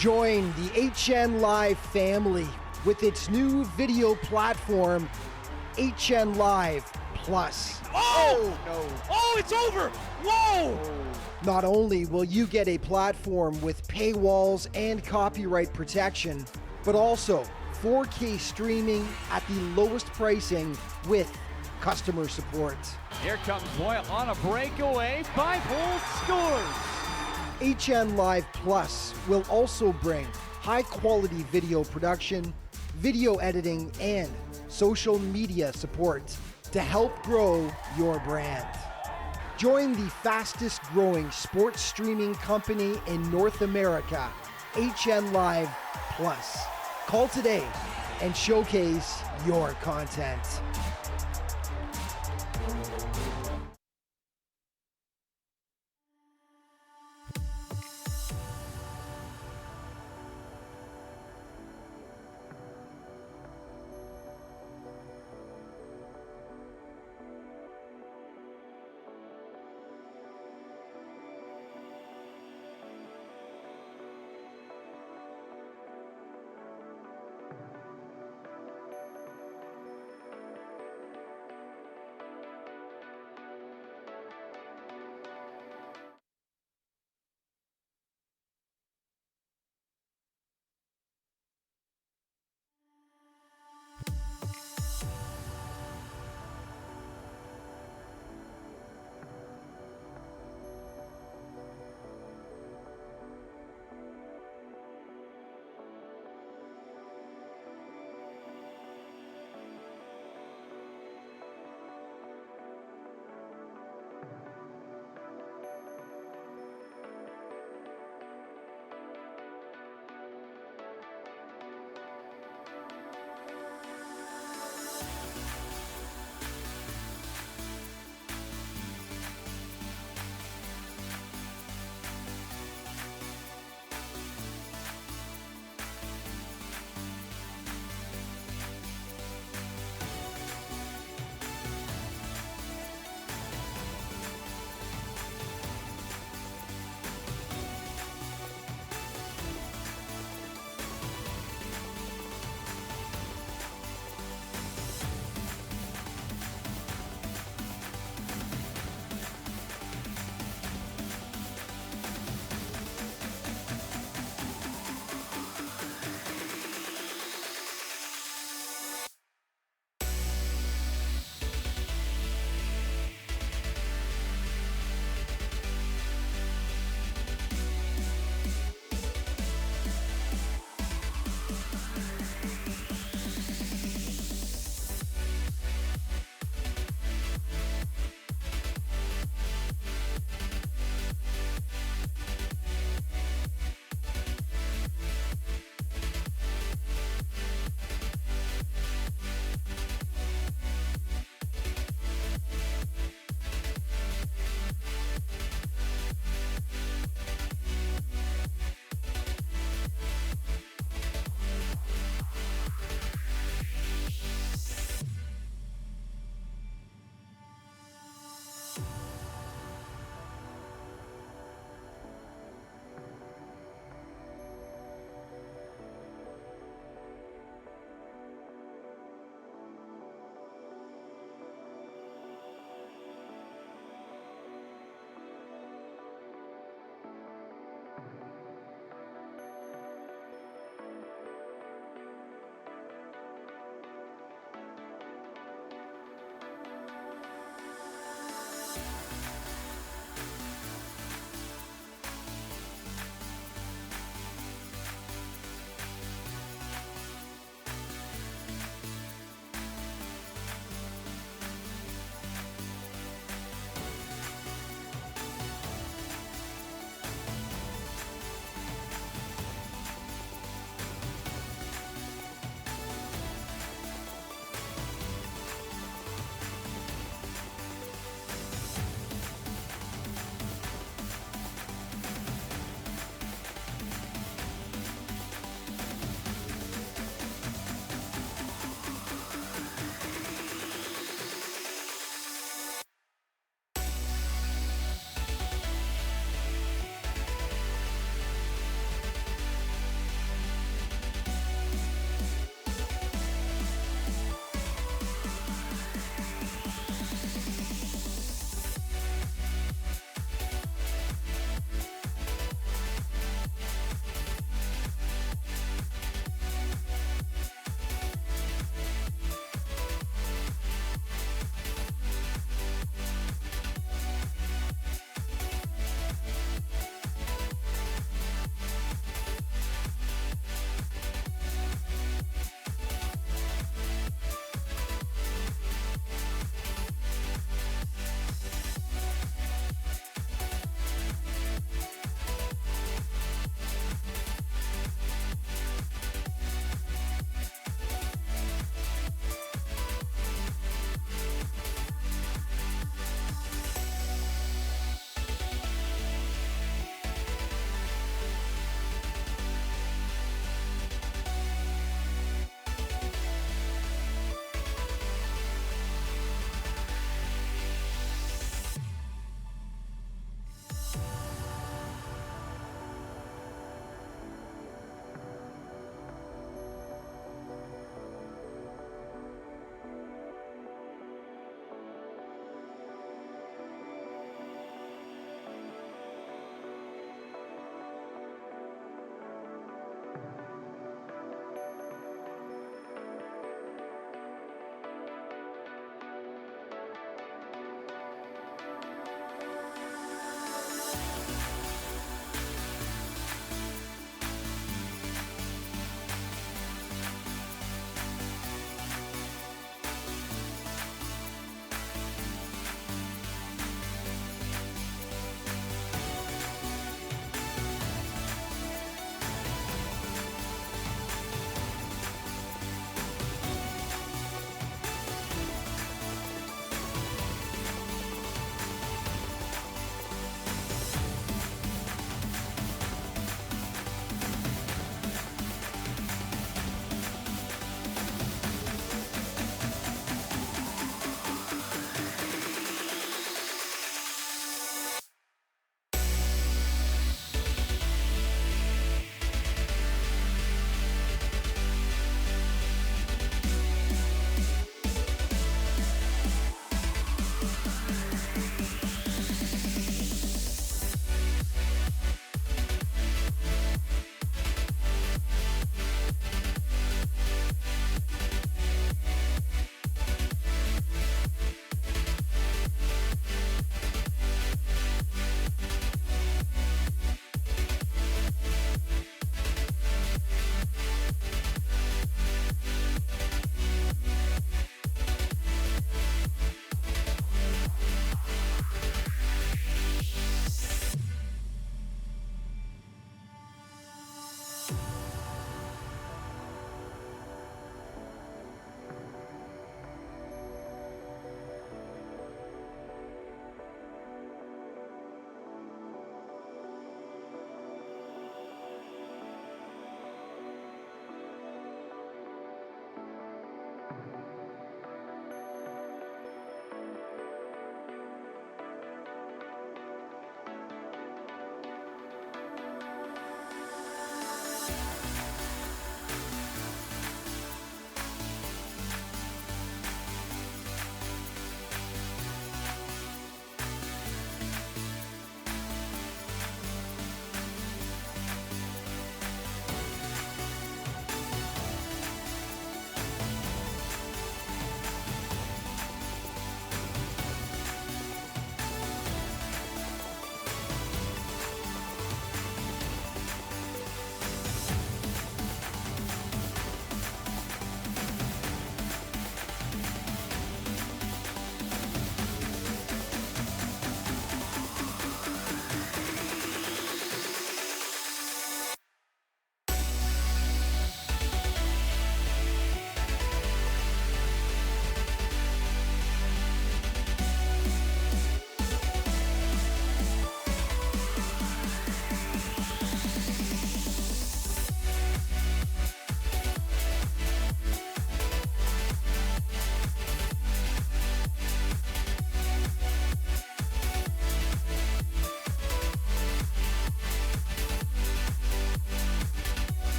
Join the HN Live family with its new video platform, HN Live Plus. Oh! No. Oh, it's over! Whoa! Not only will you get a platform with paywalls and copyright protection, but also 4K streaming at the lowest pricing with customer support. Here comes Boyle on a breakaway. 5-hole scores! HN Live Plus will also bring high-quality video production, video editing, and social media support to help grow your brand. Join the fastest-growing sports streaming company in North America, HN Live Plus. Call today and showcase your content.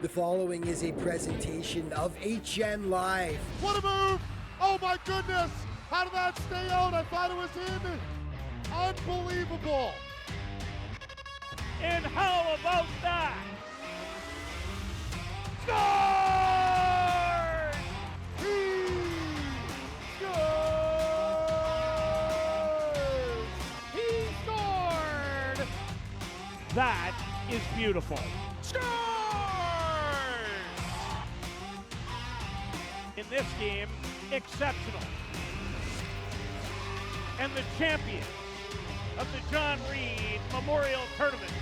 The following is a presentation of HN Live. What a move! Oh my goodness! How did that stay out? I thought it was in. Unbelievable! And how about that? Score! He scores! He scored! That is beautiful. Scores! In this game, exceptional. And the champion of the John Reid Memorial Tournament.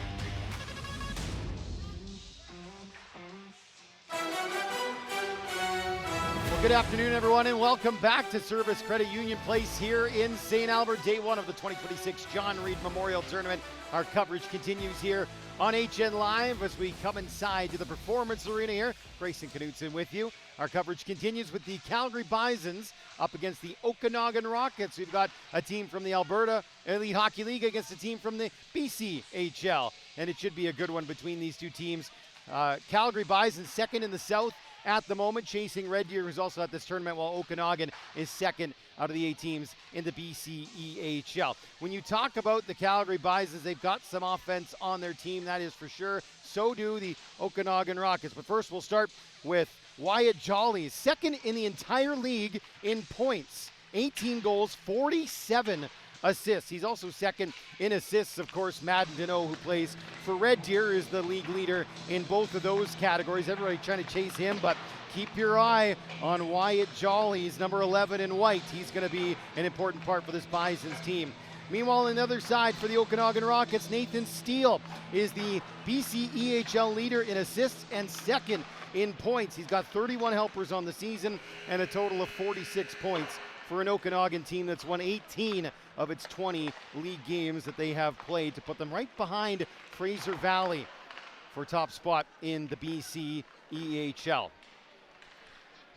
Well, good afternoon, everyone, and welcome back to Service Credit Union Place here in St. Albert, day one of the 2026 John Reid Memorial Tournament. Our coverage continues here on HN Live as we come inside to the Performance Arena here. Grayson Knutson with you. Our coverage continues with the Calgary Bisons up against the Okanagan Rockets. We've got a team from the Alberta Elite Hockey League against a team from the BCHL, and it should be a good one between these two teams. Calgary Bisons second in the South at the moment, chasing Red Deer, who's also at this tournament, while Okanagan is second out of the 8 teams in the BCEHL. When you talk about the Calgary Bisons, they've got some offense on their team, that is for sure. So do the Okanagan Rockets. But first, we'll start with Wyatt Jolly, second in the entire league in points. 18 goals, 47 assists. He's also second in assists. Of course, Madden Deneau, who plays for Red Deer, is the league leader in both of those categories. Everybody trying to chase him, but keep your eye on Wyatt Jolly. He's number 11 in white. He's going to be an important part for this Bisons team. Meanwhile, on the other side for the Okanagan Rockets, Nathan Steele is the BCEHL leader in assists and second in points. He's got 31 helpers on the season and a total of 46 points for an Okanagan team that's won 18 of its 20 league games that they have played, to put them right behind Fraser Valley for top spot in the BCEHL.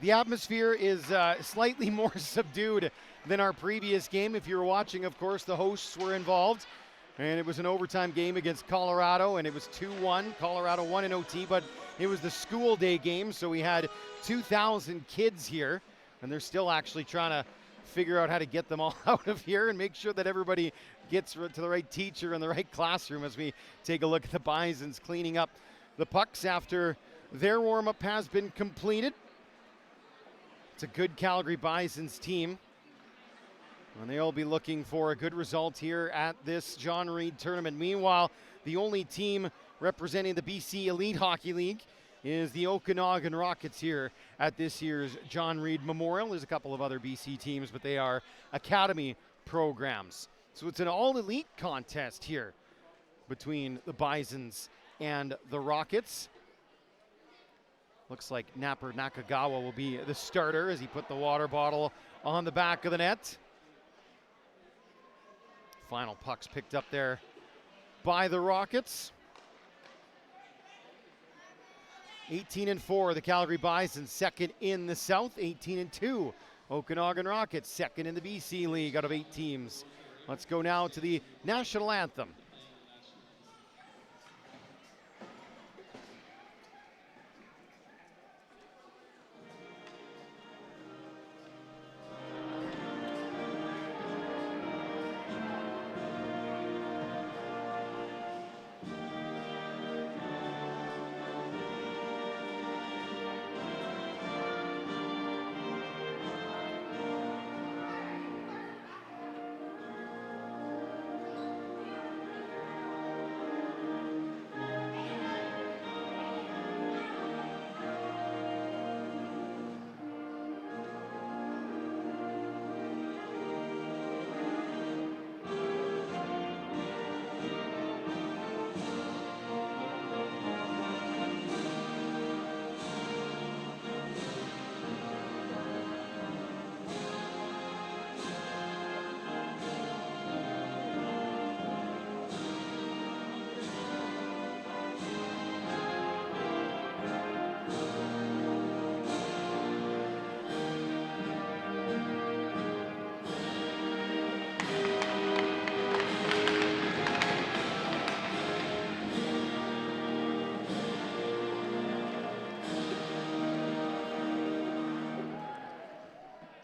The atmosphere is slightly more subdued than our previous game. If you were watching, of course, the hosts were involved, and it was an overtime game against Colorado, and it was 2-1. Colorado won in OT, but it was the school day game, so we had 2,000 kids here, and they're still actually trying to figure out how to get them all out of here and make sure that everybody gets to the right teacher in the right classroom as we take a look at the Bisons cleaning up the pucks after their warm-up has been completed. It's a good Calgary Bisons team, and they'll be looking for a good result here at this John Reid tournament. Meanwhile, the only team representing the BC Elite Hockey League is the Okanagan Rockets here at this year's John Reid Memorial. There's a couple of other BC teams, but they are academy programs. So it's an all-elite contest here between the Bisons and the Rockets. Looks like Napper Nakagawa will be the starter as he put the water bottle on the back of the net. Final puck's picked up there by the Rockets. 18-4, the Calgary Bisons, second in the South. 18-2, Okanagan Rockets, second in the BC League out of 8 teams. Let's go now to the national anthem.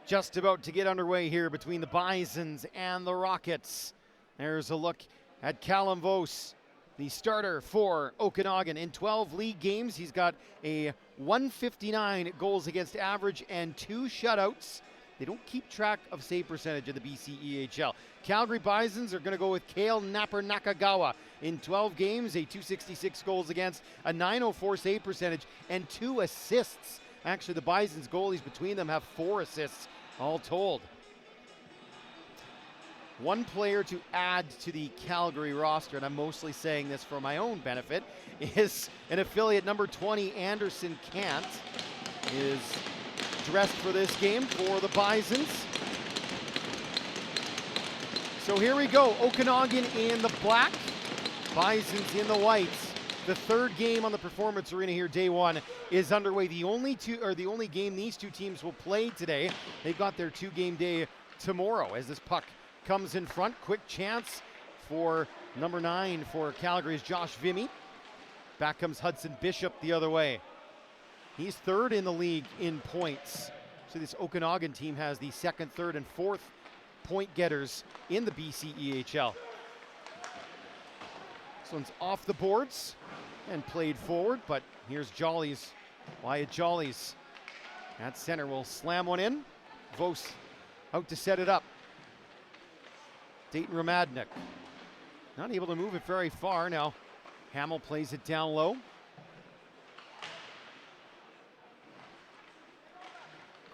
just about to get underway here between the Bisons and the Rockets. There's a look at Callum Vos, the starter for Okanagan. In 12 league games, he's got a 159 goals against average and 2 shutouts. They don't keep track of save percentage in the BCEHL. Calgary Bisons are going to go with Kale Napper-Nakagawa. In 12 games, a 266 goals against, a 904 save percentage, and 2 assists. Actually, the Bisons goalies between them have 4 assists, all told. One player to add to the Calgary roster, and I'm mostly saying this for my own benefit, is an affiliate number 20, Anderson Kant, is dressed for this game for the Bisons. So here we go, Okanagan in the black, Bisons in the whites. The third game on the Performance Arena here, day one, is underway. The only game these two teams will play today. They've got their 2-game day tomorrow as this puck comes in front. Quick chance for number 9 for Calgary's Josh Vimy. Back comes Hudson Bishop the other way. He's third in the league in points. So this Okanagan team has the 2nd, 3rd, and 4th point getters in the BCEHL. This one's off the boards and played forward, but here's Jollies, Wyatt Jollies. At center will slam one in. Vos out to set it up. Dayton Ramadnik not able to move it very far. Now Hamill plays it down low.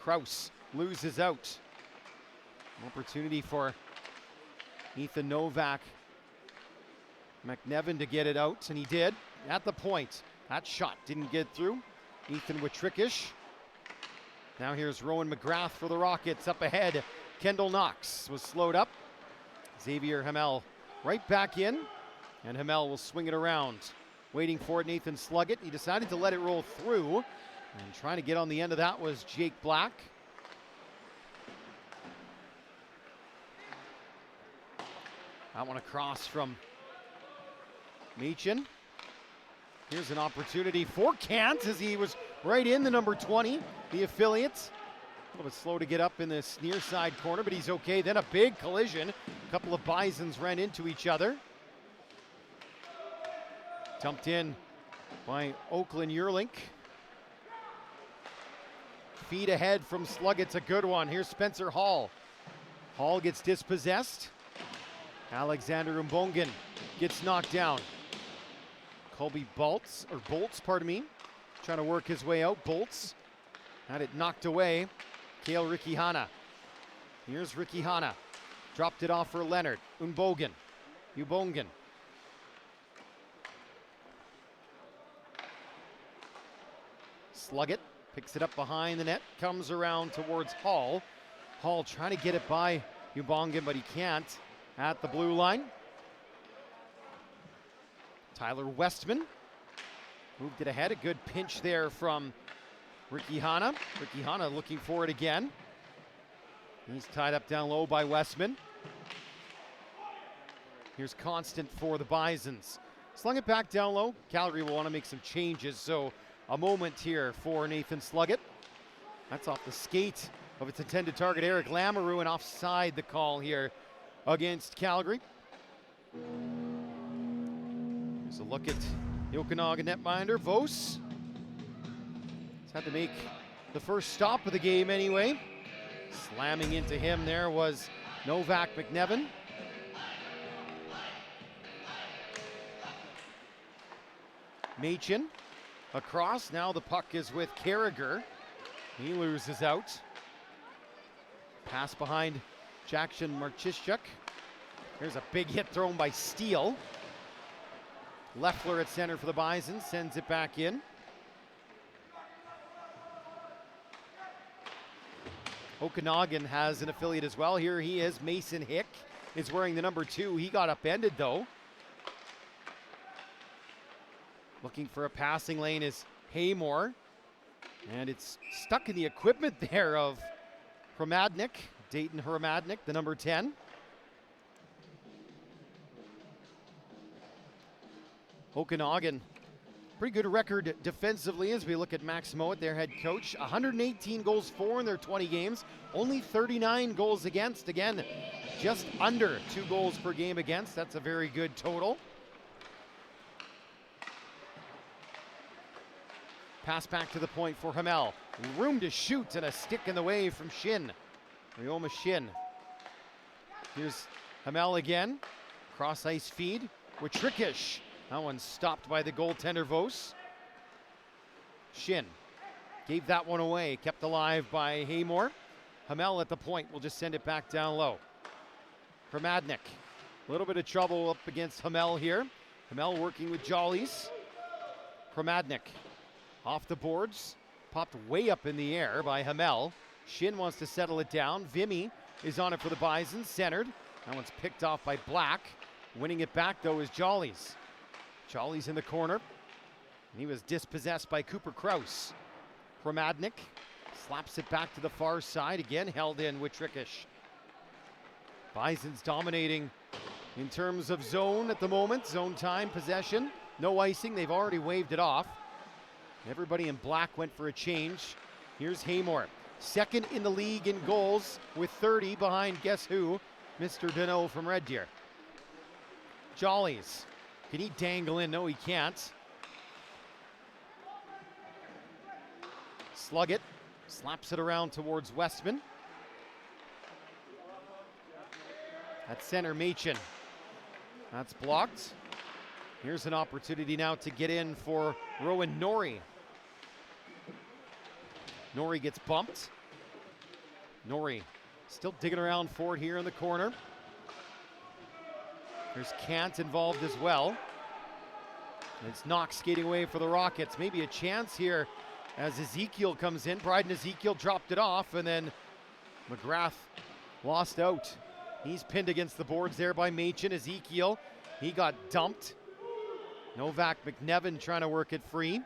Kraus loses out. Opportunity for Ethan Novak McNevin to get it out, and he did at the point. That shot didn't get through. Ethan Witrickish. Now here's Rowan McGrath for the Rockets. Up ahead, Kendall Knox was slowed up. Xavier Hamel right back in, and Hamel will swing it around. Waiting for it, Nathan Sluggett. He decided to let it roll through, and trying to get on the end of that was Jake Black. That one across from Meechin. Here's an opportunity for Kant as he was right in the number 20, the affiliate. A little bit slow to get up in this near side corner, but he's okay. Then a big collision. A couple of Bisons ran into each other. Dumped in by Oakland Yearlink. Feed ahead from Sluggett's a good one. Here's Spencer Hall. Hall gets dispossessed. Alexander Umbongan gets knocked down. Colby Bolts, trying to work his way out. Bolts had it knocked away. Kale Rikihana. Here's Rikihana. Dropped it off for Leonard. Ubongan. Sluggett picks it up behind the net. Comes around towards Hall. Hall trying to get it by Ubongan, but he can't. At the blue line. Tyler Westman moved it ahead. A good pinch there from Rikihana. Rikihana looking for it again. He's tied up down low by Westman. Here's Constant for the Bisons. Slung it back down low. Calgary will want to make some changes, so a moment here for Nathan Sluggett. That's off the skate of its intended target, Eric Lamoureux, and offside the call here against Calgary. Here's a look at the Okanagan netminder, Vos. He's had to make the first stop of the game anyway. Slamming into him there was Novak McNevin. Machin across. Now the puck is with Carragher. He loses out. Pass behind Jackson Marchischuk. Here's a big hit thrown by Steele. Leffler at center for the Bison, sends it back in. Okanagan has an affiliate as well. Here he is, Mason Hick is wearing the number 2. He got upended though. Looking for a passing lane is Haymore. And it's stuck in the equipment there of Hromadnik, Dayton Hromadnik, the number 10. Okanagan pretty good record defensively as we look at Max Mowat, their head coach. 118 goals for in their 20 games, only 39 goals against. Again, just under 2 goals per game against. That's a very good total. Pass back to the point for Hamel. Room to shoot and a stick in the way from Shin. Rioma Shin. Here's Hamel again. Cross ice feed with Trickish. That one stopped by the goaltender Vos. Shin gave that one away. Kept alive by Haymore. Hamel at the point will just send it back down low. Promadnik. A little bit of trouble up against Hamel here. Hamel working with Jollies. Promadnik. Off the boards, popped way up in the air by Hamel. Shin wants to settle it down. Vimy is on it for the Bisons, centered. That one's picked off by Black. Winning it back, though, is Jollies. Jollies in the corner. And he was dispossessed by Cooper Kraus. Promadnik slaps it back to the far side. Again, held in with Trickish. Bisons dominating in terms of zone at the moment. Zone time, possession. No icing. They've already waved it off. Everybody in black went for a change. Here's Haymore, second in the league in goals with 30 behind guess who? Mr. Deneau from Red Deer. Jollies, can he dangle in? No, he can't. Slug it, slaps it around towards Westman. At center, Machin. That's blocked. Here's an opportunity now to get in for Rowan Norrie. Norrie gets bumped. Norrie still digging around for it here in the corner. There's Kant involved as well. It's Knox skating away for the Rockets. Maybe a chance here as Ezekiel comes in. Bryden Ezekiel dropped it off, and then McGrath lost out. He's pinned against the boards there by Machin. Ezekiel, he got dumped. Novak McNevin trying to work it free.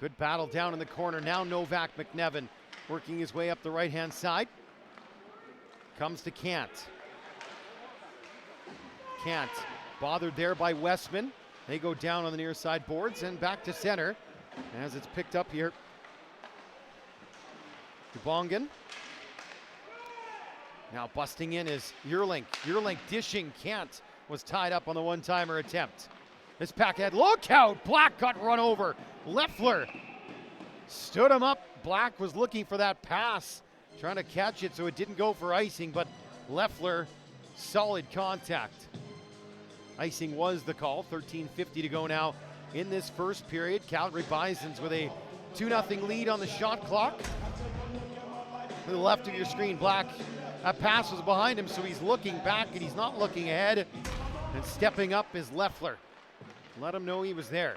Good battle down in the corner. Now Novak McNevin working his way up the right-hand side. Comes to Kant. Kant bothered there by Westman. They go down on the near side boards and back to center as it's picked up here. Dubongan. Now busting in is Yerlink. Yerlink dishing. Kant was tied up on the one-timer attempt. This pack ahead, look out! Black got run over. Leffler stood him up. Black was looking for that pass, trying to catch it so it didn't go for icing, but Leffler, solid contact. Icing was the call. 13:50 to go now in this first period. Calgary Bisons with a 2-0 lead on the shot clock. To the left of your screen, Black, that pass was behind him, so he's looking back and he's not looking ahead. And stepping up is Leffler. Let him know he was there.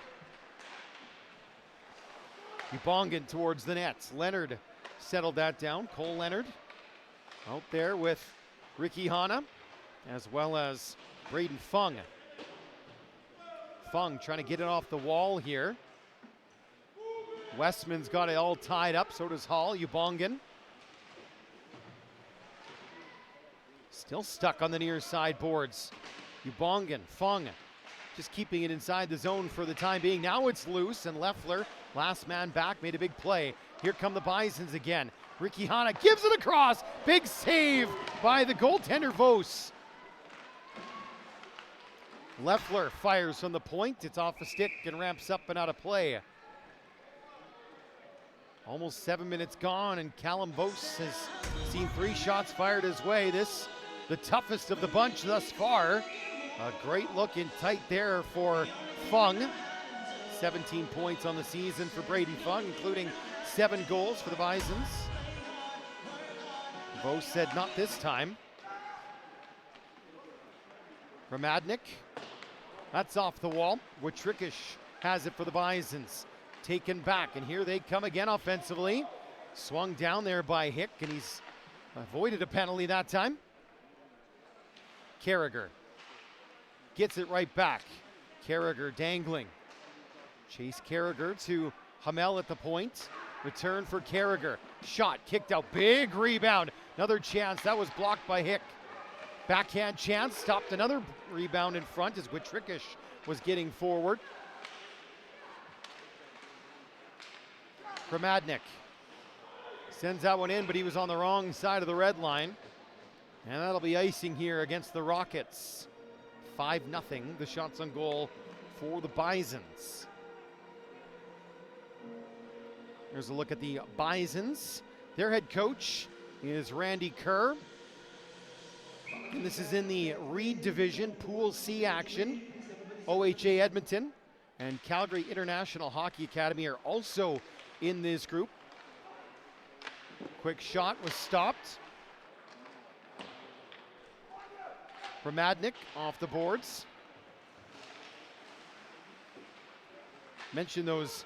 Dubongan towards the nets. Leonard settled that down. Cole Leonard out there with Ricky Hanna, as well as Braden Fung. Fung trying to get it off the wall here. Westman's got it all tied up, so does Hall. Dubongan still stuck on the near side boards. Dubongan, Fung, just keeping it inside the zone for the time being. Now it's loose, and Leffler, last man back, made a big play. Here come the Bisons again. Ricky Hanna gives it across. Big save by the goaltender Vos. Leffler fires from the point. It's off the stick and ramps up and out of play. Almost 7 minutes gone, and Callum Vos has seen 3 shots fired his way. This, the toughest of the bunch thus far. A great look in tight there for Fung. 17 points on the season for Brady Fung, including 7 goals for the Bisons. Vos said not this time. Ramadnik, that's off the wall. Watrickish has it for the Bisons. Taken back, and here they come again offensively. Swung down there by Hick, and he's avoided a penalty that time. Carragher gets it right back. Carragher dangling. Chase Carragher to Hamel at the point. Return for Carragher. Shot kicked out. Big rebound. Another chance. That was blocked by Hick. Backhand chance. Stopped another rebound in front as Watrickish was getting forward. Hromadnik sends that one in, but he was on the wrong side of the red line. And that'll be icing here against the Rockets. 5-0, the shots on goal for the Bisons. Here's a look at the Bisons. Their head coach is Randy Kerr. And this is in the Reid division, Pool C action. OHA Edmonton and Calgary International Hockey Academy are also in this group. Quick shot was stopped. Hromadnik off the boards. Mentioned those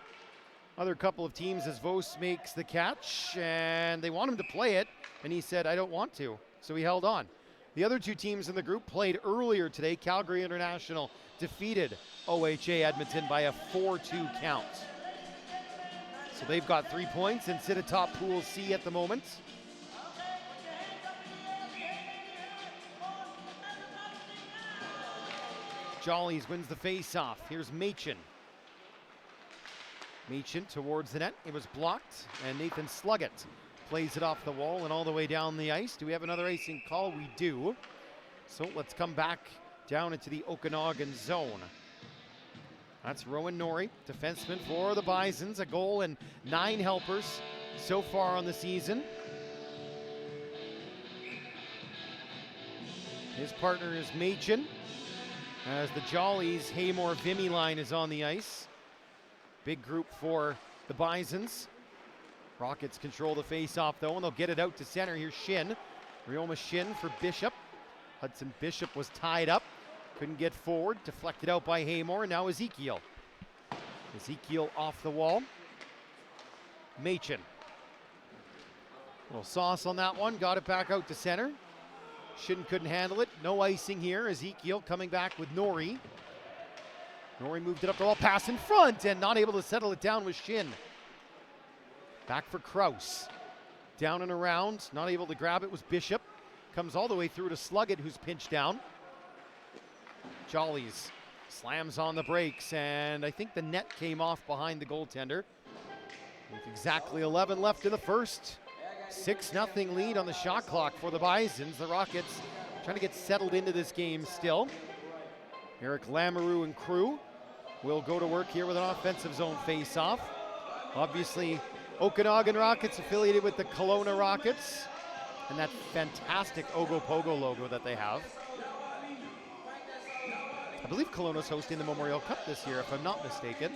other couple of teams as Vos makes the catch, and they want him to play it, and he said, I don't want to, so he held on. The other two teams in the group played earlier today. Calgary International defeated OHA Edmonton by a 4-2 count. So they've got 3 points and sit atop Pool C at the moment. Jollies wins the face-off. Here's Machin. Machin towards the net. It was blocked, and Nathan Sluggett plays it off the wall and all the way down the ice. Do we have another icing call? We do. So let's come back down into the Okanagan zone. That's Rowan Norrie, defenseman for the Bisons. A goal and 9 helpers so far on the season. His partner is Machin. As the Jollies, Haymore, Vimy line is on the ice. Big group for the Bisons. Rockets control the face-off though, and they'll get it out to center. Here's Shin. Rioma Shin for Bishop. Hudson Bishop was tied up. Couldn't get forward. Deflected out by Haymore. Now Ezekiel. Ezekiel off the wall. Machin. Little sauce on that one. Got it back out to center. Shin couldn't handle it. No icing here. Ezekiel coming back with Norrie. Norrie moved it up the wall. Pass in front and not able to settle it down with Shin. Back for Kraus. Down and around. Not able to grab it was Bishop. Comes all the way through to Sluggett, who's pinched down. Jollies slams on the brakes, and I think the net came off behind the goaltender. With exactly 11 left in the first. 6-0 lead on the shot clock for the Bisons. The Rockets trying to get settled into this game still. Eric Lamoureux and crew will go to work here with an offensive zone face-off. Obviously, Okanagan Rockets affiliated with the Kelowna Rockets, and that fantastic Ogopogo logo that they have. I believe Kelowna's hosting the Memorial Cup this year, if I'm not mistaken.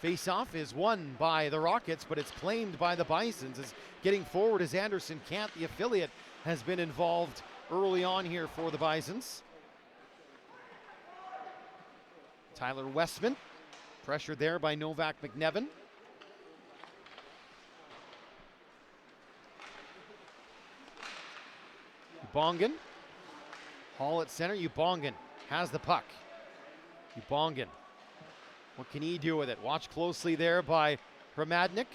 Face-off is won by the Rockets, but it's claimed by the Bisons. As getting forward is Anderson Kant, the affiliate, has been involved early on here for the Bisons. Tyler Westman, pressured there by Novak McNevin. Ubongan, Hall at center. Ubongan has the puck. Ubongan, what can he do with it? Watch closely there by Hromadnik.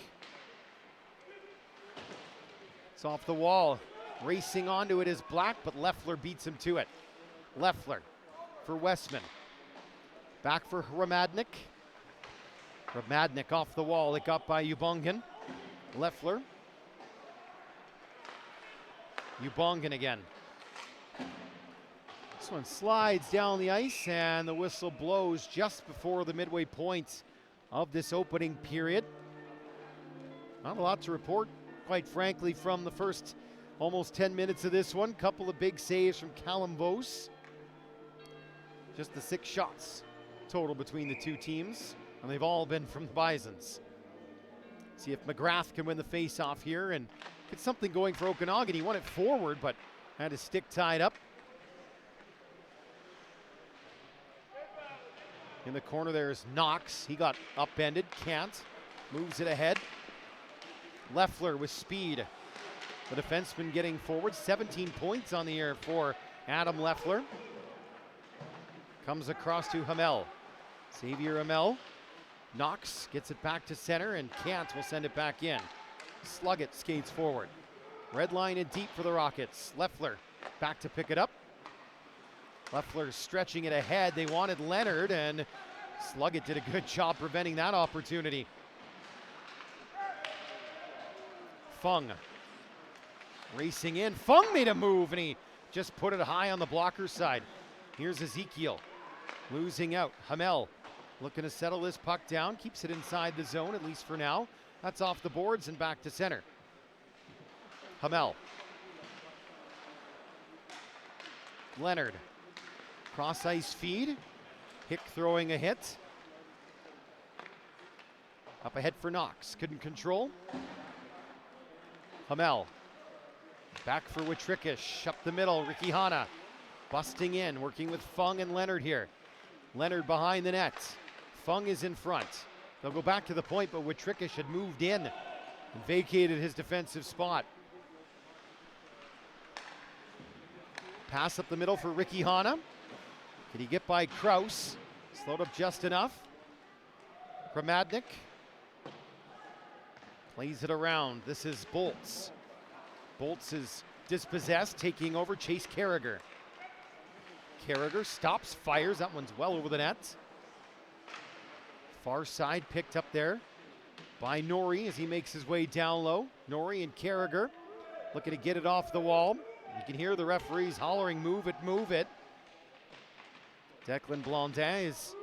It's off the wall. Racing onto it is Black, but Leffler beats him to it. Leffler for Westman. Back for Hromadnik. Hromadnik off the wall. It got by Ubongan. Leffler. Ubongan again. This one slides down the ice, and the whistle blows just before the midway point of this opening period. Not a lot to report, quite frankly, from the first almost 10 minutes of this one. Couple of big saves from Callum Vos. Just the 6 shots total between the two teams, and they've all been from the Bisons. See if McGrath can win the face-off here and get something going for Okanagan. He won it forward, but had his stick tied up. In the corner there is Knox. He got upended. Can't. Moves it ahead. Leffler with speed. The defenseman getting forward. 17 points on the year for Adam Leffler. Comes across to Hamel. Xavier Hamel. Knox gets it back to center, and Kant will send it back in. Sluggett skates forward. Red line and deep for the Rockets. Leffler back to pick it up. Leffler stretching it ahead. They wanted Leonard, and Sluggett did a good job preventing that opportunity. Fung racing in. Fung made a move, and he just put it high on the blocker side. Here's Ezekiel losing out. Hamel looking to settle this puck down. Keeps it inside the zone, at least for now. That's off the boards and back to center. Hamel. Leonard. Cross ice feed. Hick throwing a hit. Up ahead for Knox. Couldn't control. Hamel. Back for Witrikish. Up the middle. Ricky Hanna busting in. Working with Fung and Leonard here. Leonard behind the net. Fung is in front. They'll go back to the point, but Witrikish had moved in and vacated his defensive spot. Pass up the middle for Ricky Hanna. Can he get by Kraus? Slowed up just enough. Kramadnik plays it around. This is Bolts. Bolts is dispossessed, taking over. Chase Carragher. Carragher stops, fires. That one's well over the net. Far side picked up there by Norrie as he makes his way down low. Norrie and Carragher looking to get it off the wall. You can hear the referees hollering, move it, move it. Declan Blondin is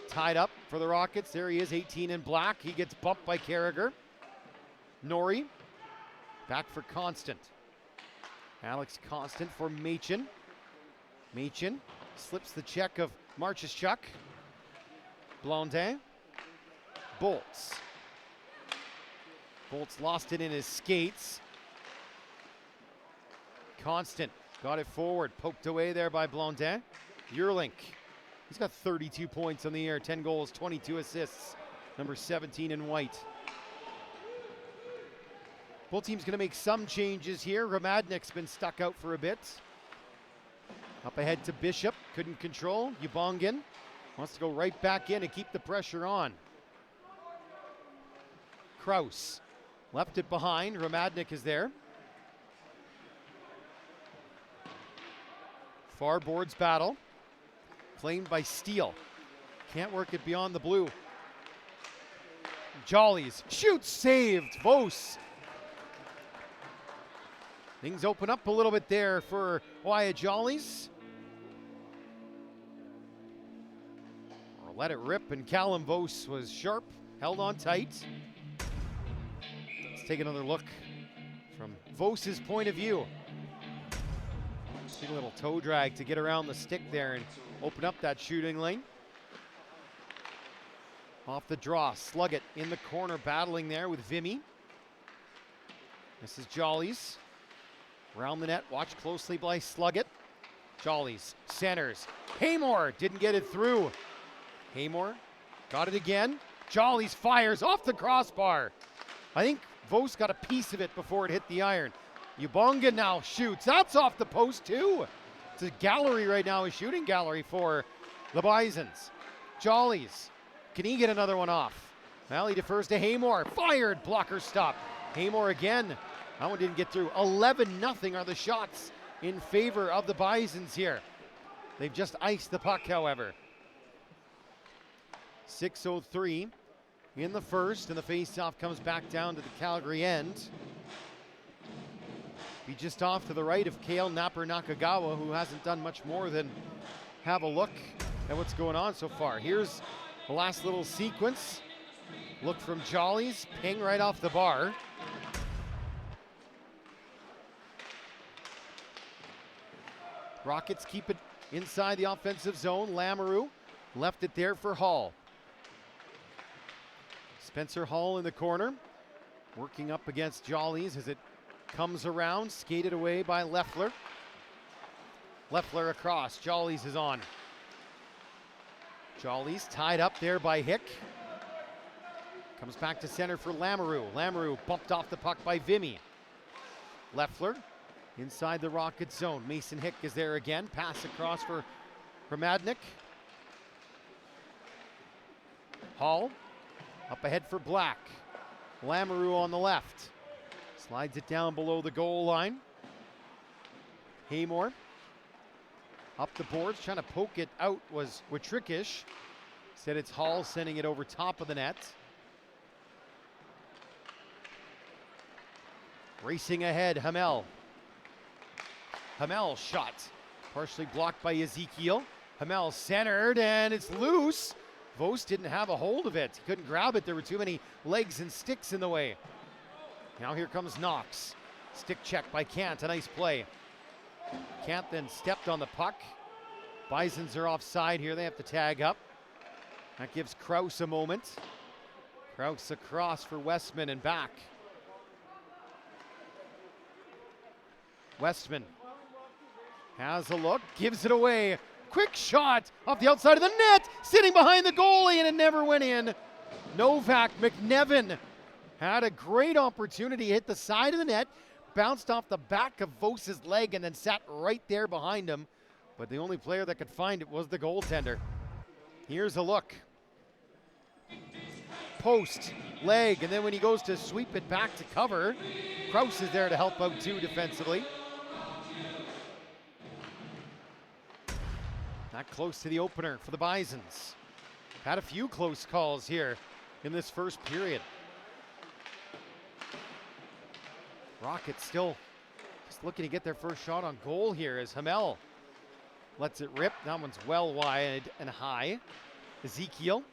tied up for the Rockets. There he is, 18 in black. He gets bumped by Carragher. Norrie back for Constant. Alex Constant for Machin. Machin slips the check of Marcheshchuk. Blondin. Bolts. Bolts lost it in his skates. Constant got it forward, poked away there by Blondin. Yerlink, he's got 32 points on the year, 10 goals, 22 assists. Number 17 in white. Both teams going to make some changes here. Ramadnik's been stuck out for a bit. Up ahead to Bishop, couldn't control. Ubongin wants to go right back in and keep the pressure on. Kraus left it behind. Ramadnik is there. Far boards battle. Claimed by Steele. Can't work it beyond the blue. Jollies shoots, saved. Vos. Things open up a little bit there for Wyatt Jollies. Or let it rip, and Callum Vos was sharp, held on tight. Let's take another look from Vos's point of view. See a little toe drag to get around the stick there and open up that shooting lane. Off the draw, Sluggett in the corner battling there with Vimy. This is Jollies. Around the net, watch closely by Sluggett. Jollies, centers. Haymore didn't get it through. Haymore got it again. Jollies fires off the crossbar. I think Vos got a piece of it before it hit the iron. Ubonga now shoots. That's off the post too. It's a gallery right now, a shooting gallery for the Bisons. Jollies, can he get another one off? Well, he defers to Haymore. Fired, blocker stop. Haymore again. That one didn't get through. 11-0 are the shots in favor of the Bisons here. They've just iced the puck, however. 6:03 in the first, and the faceoff comes back down to the Calgary end. Be just off to the right of Kale Napper Nakagawa, who hasn't done much more than have a look at what's going on so far. Here's the last little sequence. Look from Jollies, ping right off the bar. Rockets keep it inside the offensive zone. Lamoureux left it there for Hall. Spencer Hall in the corner, working up against Jollies as it comes around, skated away by Leffler. Leffler across, Jollies is on. Jollies tied up there by Hick. Comes back to center for Lamoureux. Lamoureux bumped off the puck by Vimy. Leffler inside the Rocket zone. Mason Hick is there again. Pass across for Ramadnik. Hall up ahead for Black. Lamoureux on the left. Slides it down below the goal line. Haymore Up the boards, trying to poke it out was Witrikish. Instead it's Hall sending it over top of the net. Racing ahead, Hamel. Hamel shot, partially blocked by Ezekiel. Hamel centered, and it's loose. Vos didn't have a hold of it. He couldn't grab it. There were too many legs and sticks in the way. Now here comes Knox. Stick check by Kant, a nice play. Kant then stepped on the puck. Bisons are offside here. They have to tag up. That gives Krause a moment. Krause across for Westman and back. Westman has a look, gives it away. Quick shot off the outside of the net, sitting behind the goalie, and it never went in. Novak McNevin had a great opportunity, hit the side of the net, bounced off the back of Vos's leg, and then sat right there behind him. But the only player that could find it was the goaltender. Here's a look. Post, leg, and then when he goes to sweep it back to cover, Krause is there to help out too defensively. Not close to the opener for the Bisons. Had a few close calls here in this first period. Rockets still just looking to get their first shot on goal here as Hamel lets it rip. That one's well wide and high. Ezekiel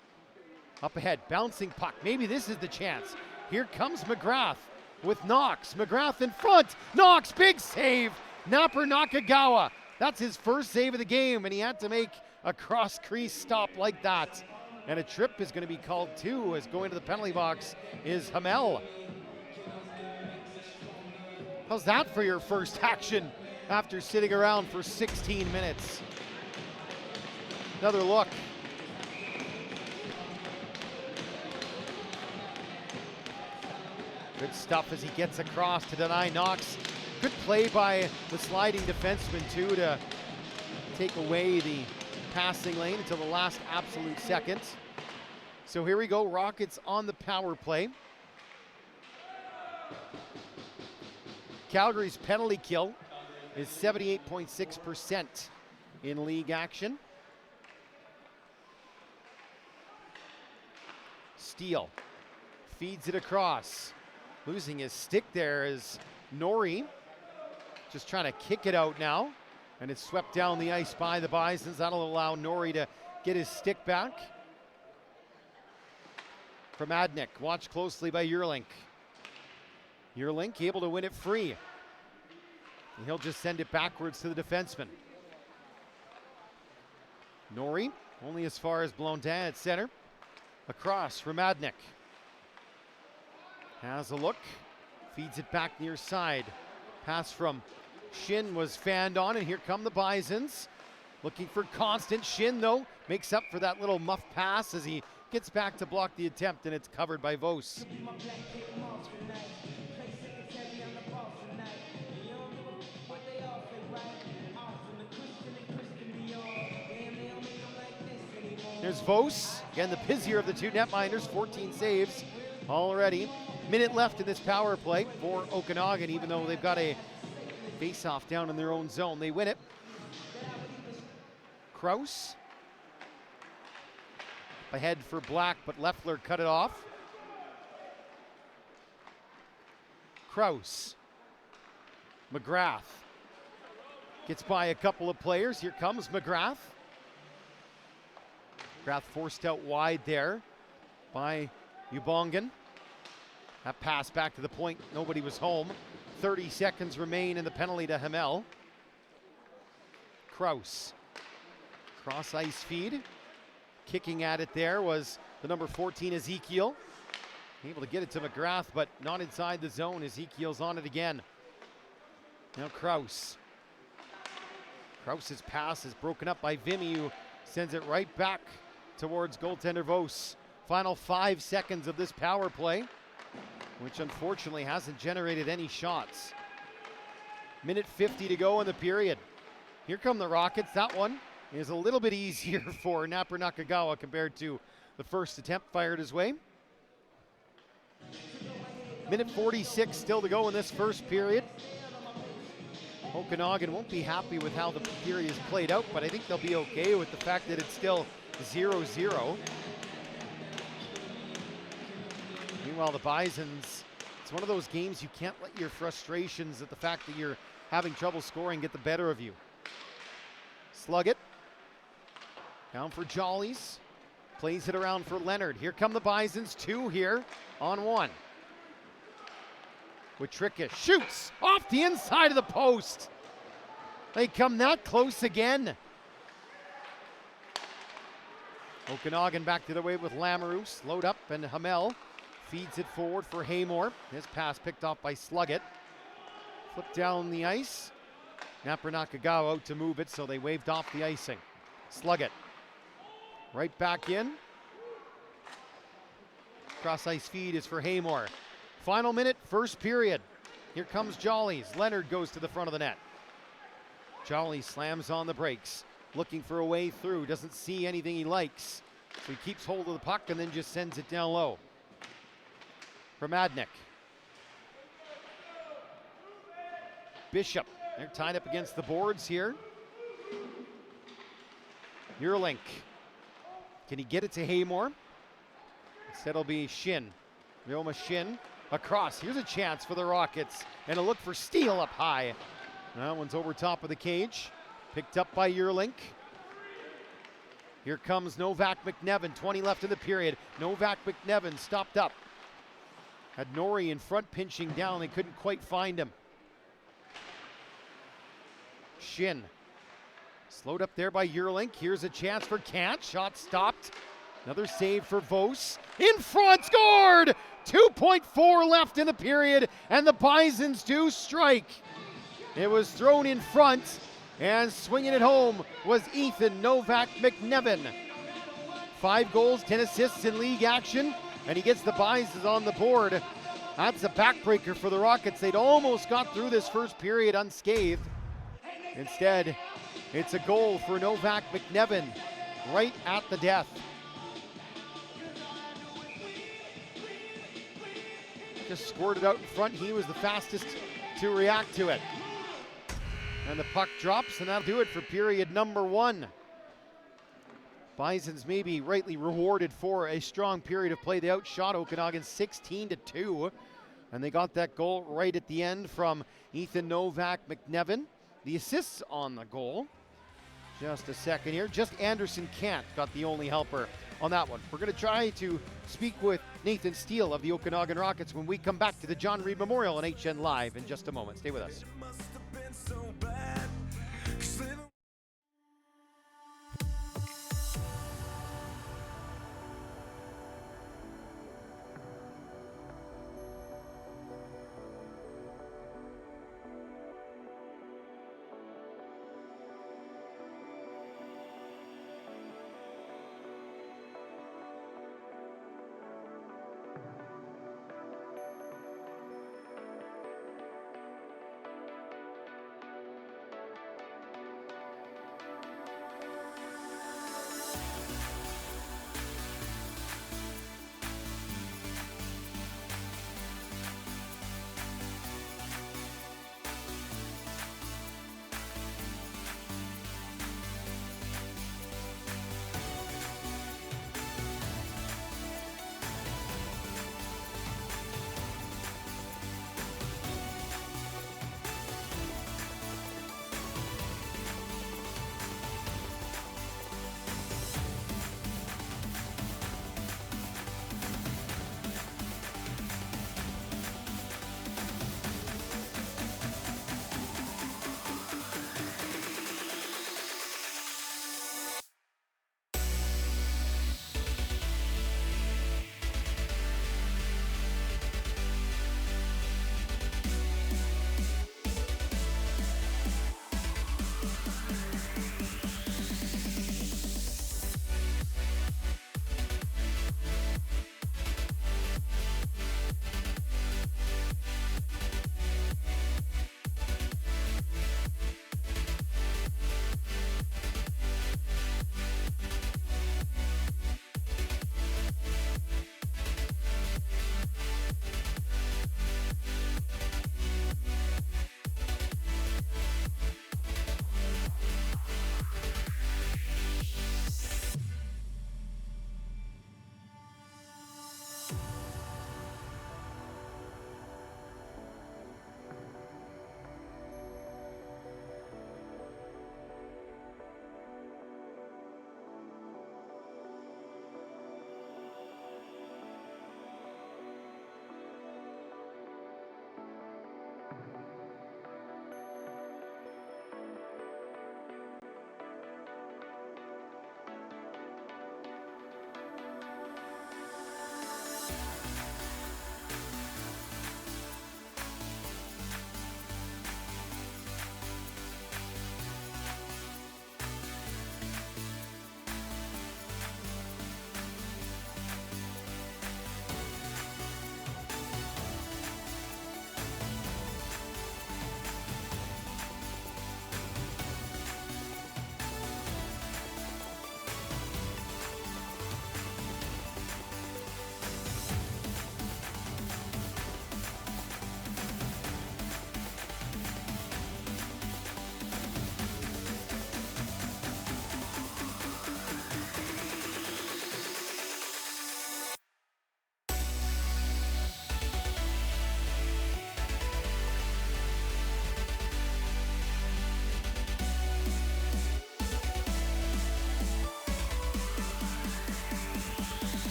up ahead, bouncing puck. Maybe this is the chance. Here comes McGrath with Knox. McGrath in front. Knox, big save. Napper Nakagawa. That's his first save of the game, and he had to make a cross-crease stop like that. And a trip is going to be called too, as going to the penalty box is Hamel. How's that for your first action after sitting around for 16 minutes? Another look. Good stuff as he gets across to deny Knox. Good play by the sliding defenseman too to take away the passing lane until the last absolute second. So here we go, Rockets on the power play. Calgary's penalty kill is 78.6% in league action. Steele feeds it across. Losing his stick there is Norrie. Just trying to kick it out now. And it's swept down the ice by the Bisons. That'll allow Norrie to get his stick back. Kramadnik, watched closely by Yerlink. Yerlink able to win it free. And he'll just send it backwards to the defenseman. Norrie, only as far as Blondin at center. Across, Ramadnik. Has a look, feeds it back near side. Pass from Shin was fanned on, and here come the Bisons. Looking for constant. Shin, though, makes up for that little muff pass as he gets back to block the attempt, and it's covered by Vos. There's Vos, again the busier of the two netminders, 14 saves already. Minute left in this power play for Okanagan, even though they've got a face-off down in their own zone. They win it. Krause ahead for Black, but Leffler cut it off. Krause. McGrath gets by a couple of players. Here comes McGrath. McGrath forced out wide there by Ubongan. That pass back to the point, nobody was home. 30 seconds remain in the penalty to Hamel. Krause. Cross ice feed. Kicking at it there was the number 14 Ezekiel. Able to get it to McGrath, but not inside the zone. Ezekiel's on it again. Now Krause. Krause's pass is broken up by Vimy, who sends it right back towards goaltender Vos. Final 5 seconds of this power play, which unfortunately hasn't generated any shots. Minute 50 to go in the period. Here come the Rockets. That one is a little bit easier for Napper Nakagawa compared to the first attempt fired his way. Minute 46 still to go in this first period. Okanagan won't be happy with how the period is played out, but I think they'll be okay with the fact that it's still 0-0. Meanwhile, the Bisons, it's one of those games you can't let your frustrations at the fact that you're having trouble scoring get the better of you. Slug it. Down for Jollies. Plays it around for Leonard. Here come the Bisons, 2 here on 1. Witricka shoots off the inside of the post. They come that close again. Okanagan back to the way with Lamoureux. Slowed up, and Hamel feeds it forward for Haymore. His pass picked off by Sluggett. Flipped down the ice. Napper Nakagawa out to move it, so they waved off the icing. Sluggett right back in. Cross ice feed is for Haymore. Final minute, first period. Here comes Jollies. Leonard goes to the front of the net. Jollies slams on the brakes, looking for a way through. Doesn't see anything he likes, so he keeps hold of the puck and then just sends it down low. For Madnick. Bishop, they're tied up against the boards here. Yerlink. Can he get it to Haymore? Instead it'll be Shin. Ryoma Shin across. Here's a chance for the Rockets. And a look for Steele up high. That one's over top of the cage. Picked up by Yerlink. Here comes Novak McNevin. 20 left in the period. Novak McNevin stopped up. Had Norrie in front pinching down. They couldn't quite find him. Shin. Slowed up there by Yerlink. Here's a chance for Kant. Shot stopped. Another save for Vos. In front, scored! 2.4 left in the period, and the Bisons do strike. It was thrown in front, and swinging it home was Ethan Novak McNevin. 5 goals, 10 assists in league action, and he gets the Bisons on the board. That's a backbreaker for the Rockets. They'd almost got through this first period unscathed. Instead, it's a goal for Novak McNevin right at the death. Just squirted out in front. He was the fastest to react to it. And the puck drops, and that'll do it for period number 1. Bisons may be rightly rewarded for a strong period of play. They outshot Okanagan 16-2, and they got that goal right at the end from Ethan Novak McNevin. The assists on the goal. Just a second here. Just Anderson Kant got the only helper on that one. We're going to try to speak with Nathan Steele of the Okanagan Rockets when we come back to the John Reid Memorial on HN Live in just a moment. Stay with us.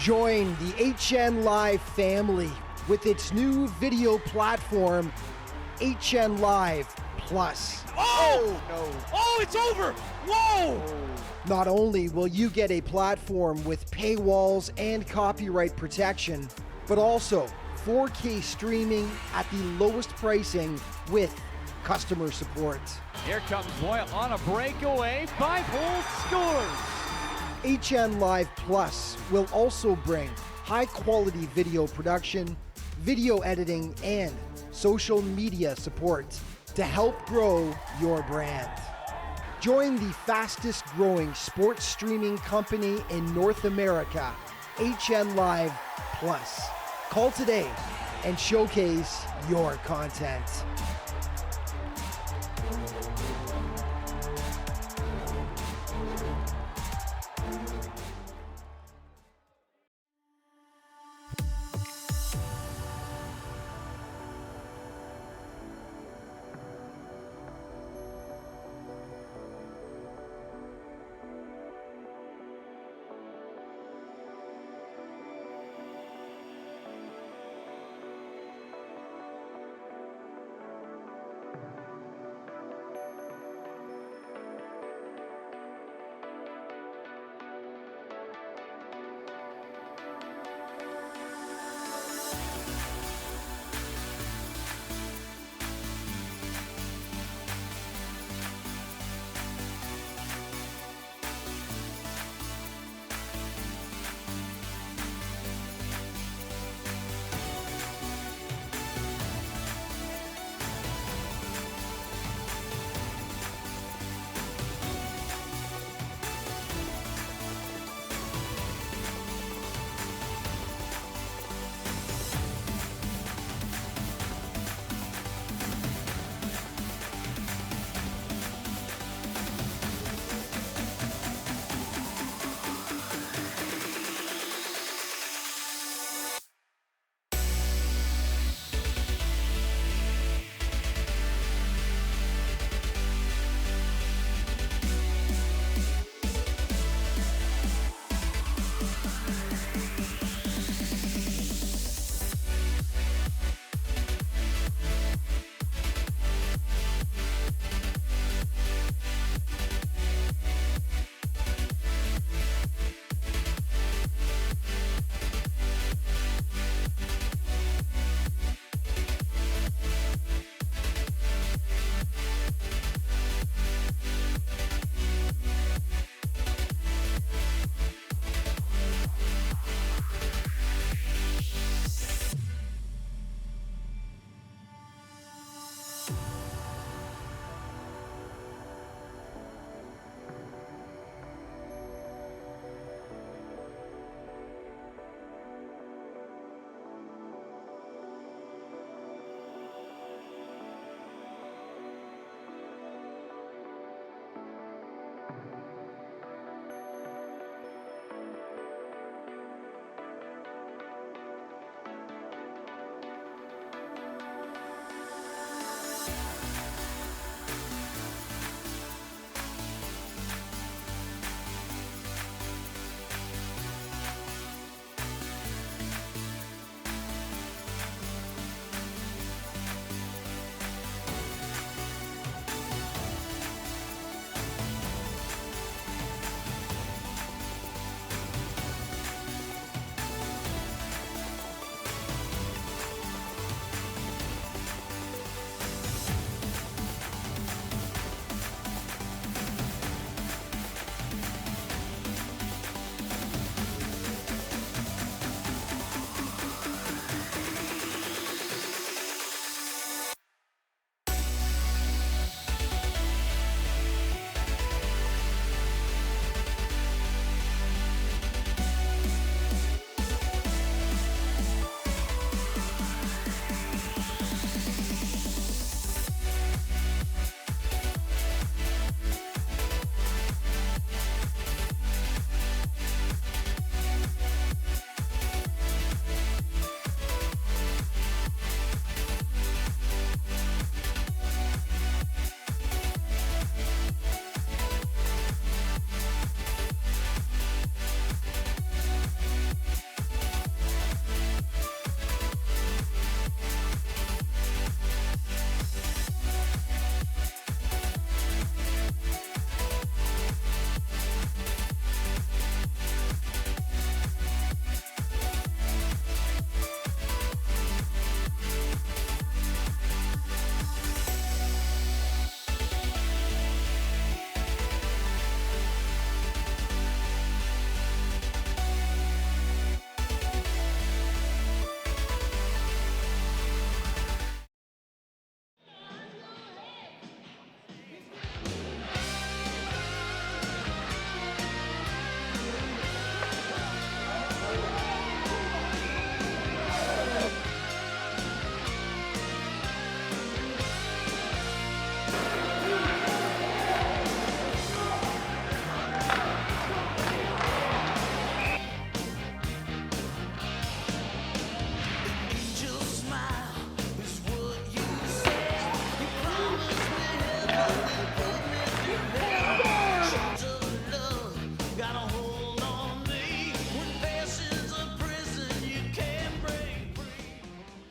Join the HN Live family with its new video platform, HN Live Plus. Oh! No. Oh, it's over! Whoa! Not only will you get a platform with paywalls and copyright protection, but also 4K streaming at the lowest pricing with customer support. Here comes Boyle on a breakaway. 5-hole scores. HN Live Plus will also bring high-quality video production, video editing, and social media support to help grow your brand. Join the fastest growing sports streaming company in North America, HN Live Plus. Call today and showcase your content.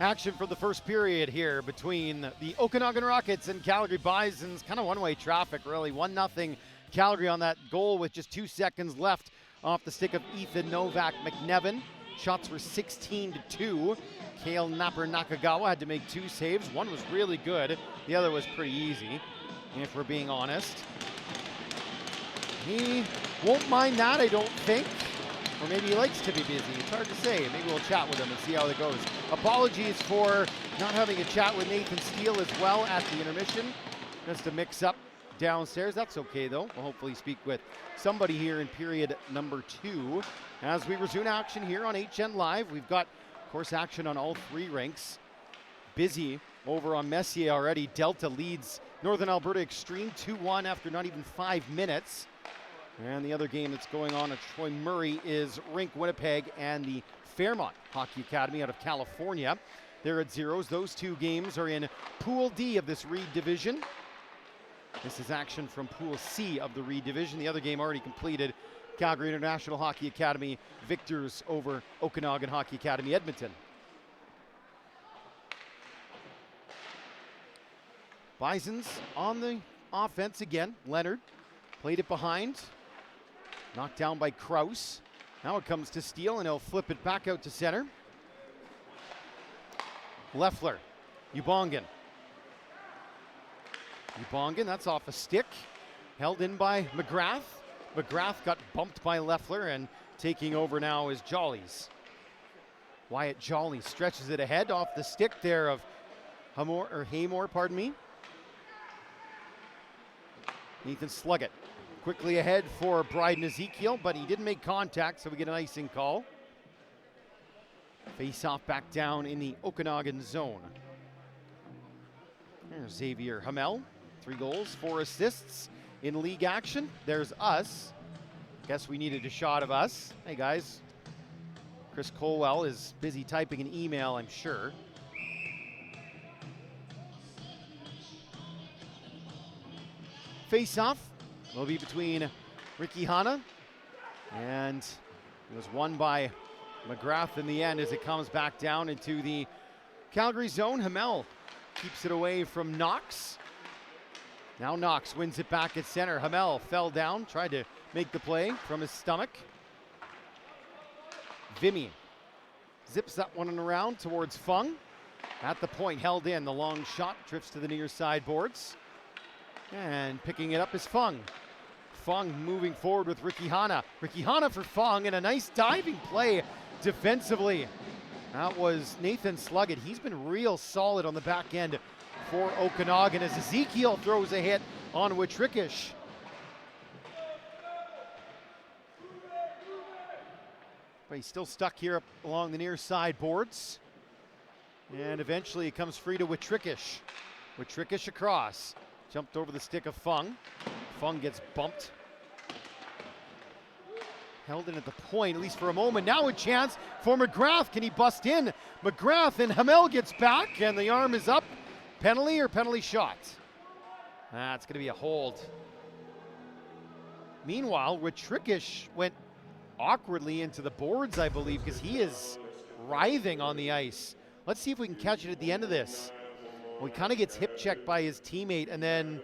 Action for the first period here between the Okanagan Rockets and Calgary Bisons. Kind of one-way traffic, really. 1-0 Calgary on that goal with just 2 seconds left off the stick of Ethan Novak McNevin. Shots were 16-2. Kale Napper Nakagawa had to make 2 saves. One was really good. The other was pretty easy, if we're being honest. He won't mind that, I don't think. Or maybe he likes to be busy. It's hard to say. Maybe we'll chat with him and see how it goes. Apologies for not having a chat with Nathan Steele as well at the intermission. Just a mix-up downstairs. That's okay, though. We'll hopefully speak with somebody here in period number 2. As we resume action here on HN Live, we've got, of course, action on all 3 rinks. Busy over on Messier already. Delta leads Northern Alberta Extreme 2-1 after not even 5 minutes. And the other game that's going on at Troy Murray is Rink Winnipeg and the Fairmont Hockey Academy out of California. They're at zeros. Those 2 games are in Pool D of this Reid division. This is action from Pool C of the Reid division. The other game already completed. Calgary International Hockey Academy victors over Okanagan Hockey Academy Edmonton. Bisons on the offense again. Leonard played it behind. Knocked down by Kraus. Now it comes to Steele, and he'll flip it back out to center. Leffler, Ubongan. Ubongan, that's off a stick. Held in by McGrath. McGrath got bumped by Leffler, and taking over now is Jollies. Wyatt Jolly stretches it ahead off the stick there of Haymore, pardon me. Ethan Sluggett quickly ahead for Bryden Ezekiel, but he didn't make contact, so we get an icing call. Face-off back down in the Okanagan zone. There's Xavier Hamel, 3 goals, 4 assists in league action. There's us. Guess we needed a shot of us. Hey guys, Chris Colwell is busy typing an email, I'm sure. Face-off will be between Ricky Hanna, and it was won by McGrath in the end as it comes back down into the Calgary zone. Hamel keeps it away from Knox. Now Knox wins it back at center. Hamel fell down, tried to make the play from his stomach. Vimy zips that one around towards Fung. At the point, held in. The long shot drifts to the near side boards. And picking it up is Fung. Fung moving forward with Ricky Hanna. Ricky Hanna for Fung, and a nice diving play defensively. That was Nathan Sluggett. He's been real solid on the back end for Okanagan as Ezekiel throws a hit on Witrikish. But he's still stuck here up along the near side boards. And eventually it comes free to Witrikish. Witrikish across. Jumped over the stick of Fung. Fung gets bumped. Held in at the point, at least for a moment. Now a chance for McGrath. Can he bust in? McGrath, and Hamel gets back, and the arm is up. Penalty or penalty shot? It's going to be a hold. Meanwhile, Witrikish went awkwardly into the boards, I believe, because he is writhing on the ice. Let's see if we can catch it at the end of this. Well, he kind of gets hip checked by his teammate, and then,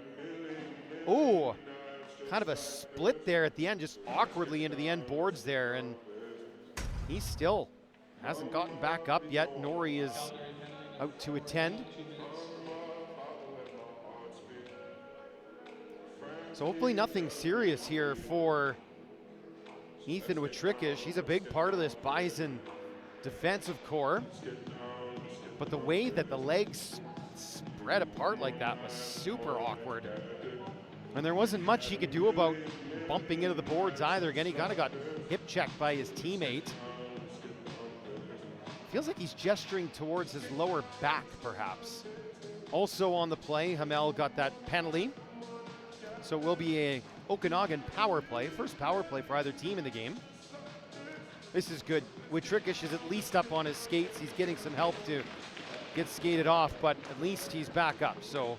kind of a split there at the end, just awkwardly into the end boards there, and he still hasn't gotten back up yet. Norrie is out to attend. So hopefully nothing serious here for Ethan Witrikish. He's a big part of this Bison defensive core, but the way that the legs spread apart like that was super awkward. And there wasn't much he could do about bumping into the boards either. Again, he kind of got hip checked by his teammate. Feels like he's gesturing towards his lower back, perhaps. Also on the play, Hamel got that penalty. So it will be a Okanagan power play. First power play for either team in the game. This is good. Witrikish is at least up on his skates. He's getting some help to get skated off, but at least he's back up. So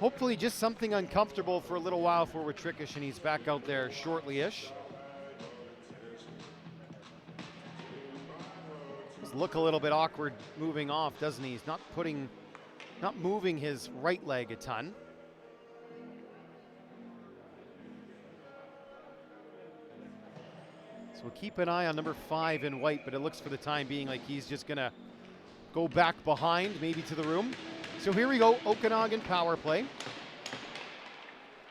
hopefully just something uncomfortable for a little while for Witrikish, and he's back out there shortly-ish. look a little bit awkward moving off, doesn't he? He's not moving his right leg a ton. So we'll keep an eye on number 5 in white, but it looks for the time being like he's just gonna go back behind, maybe to the room. So here we go, Okanagan power play.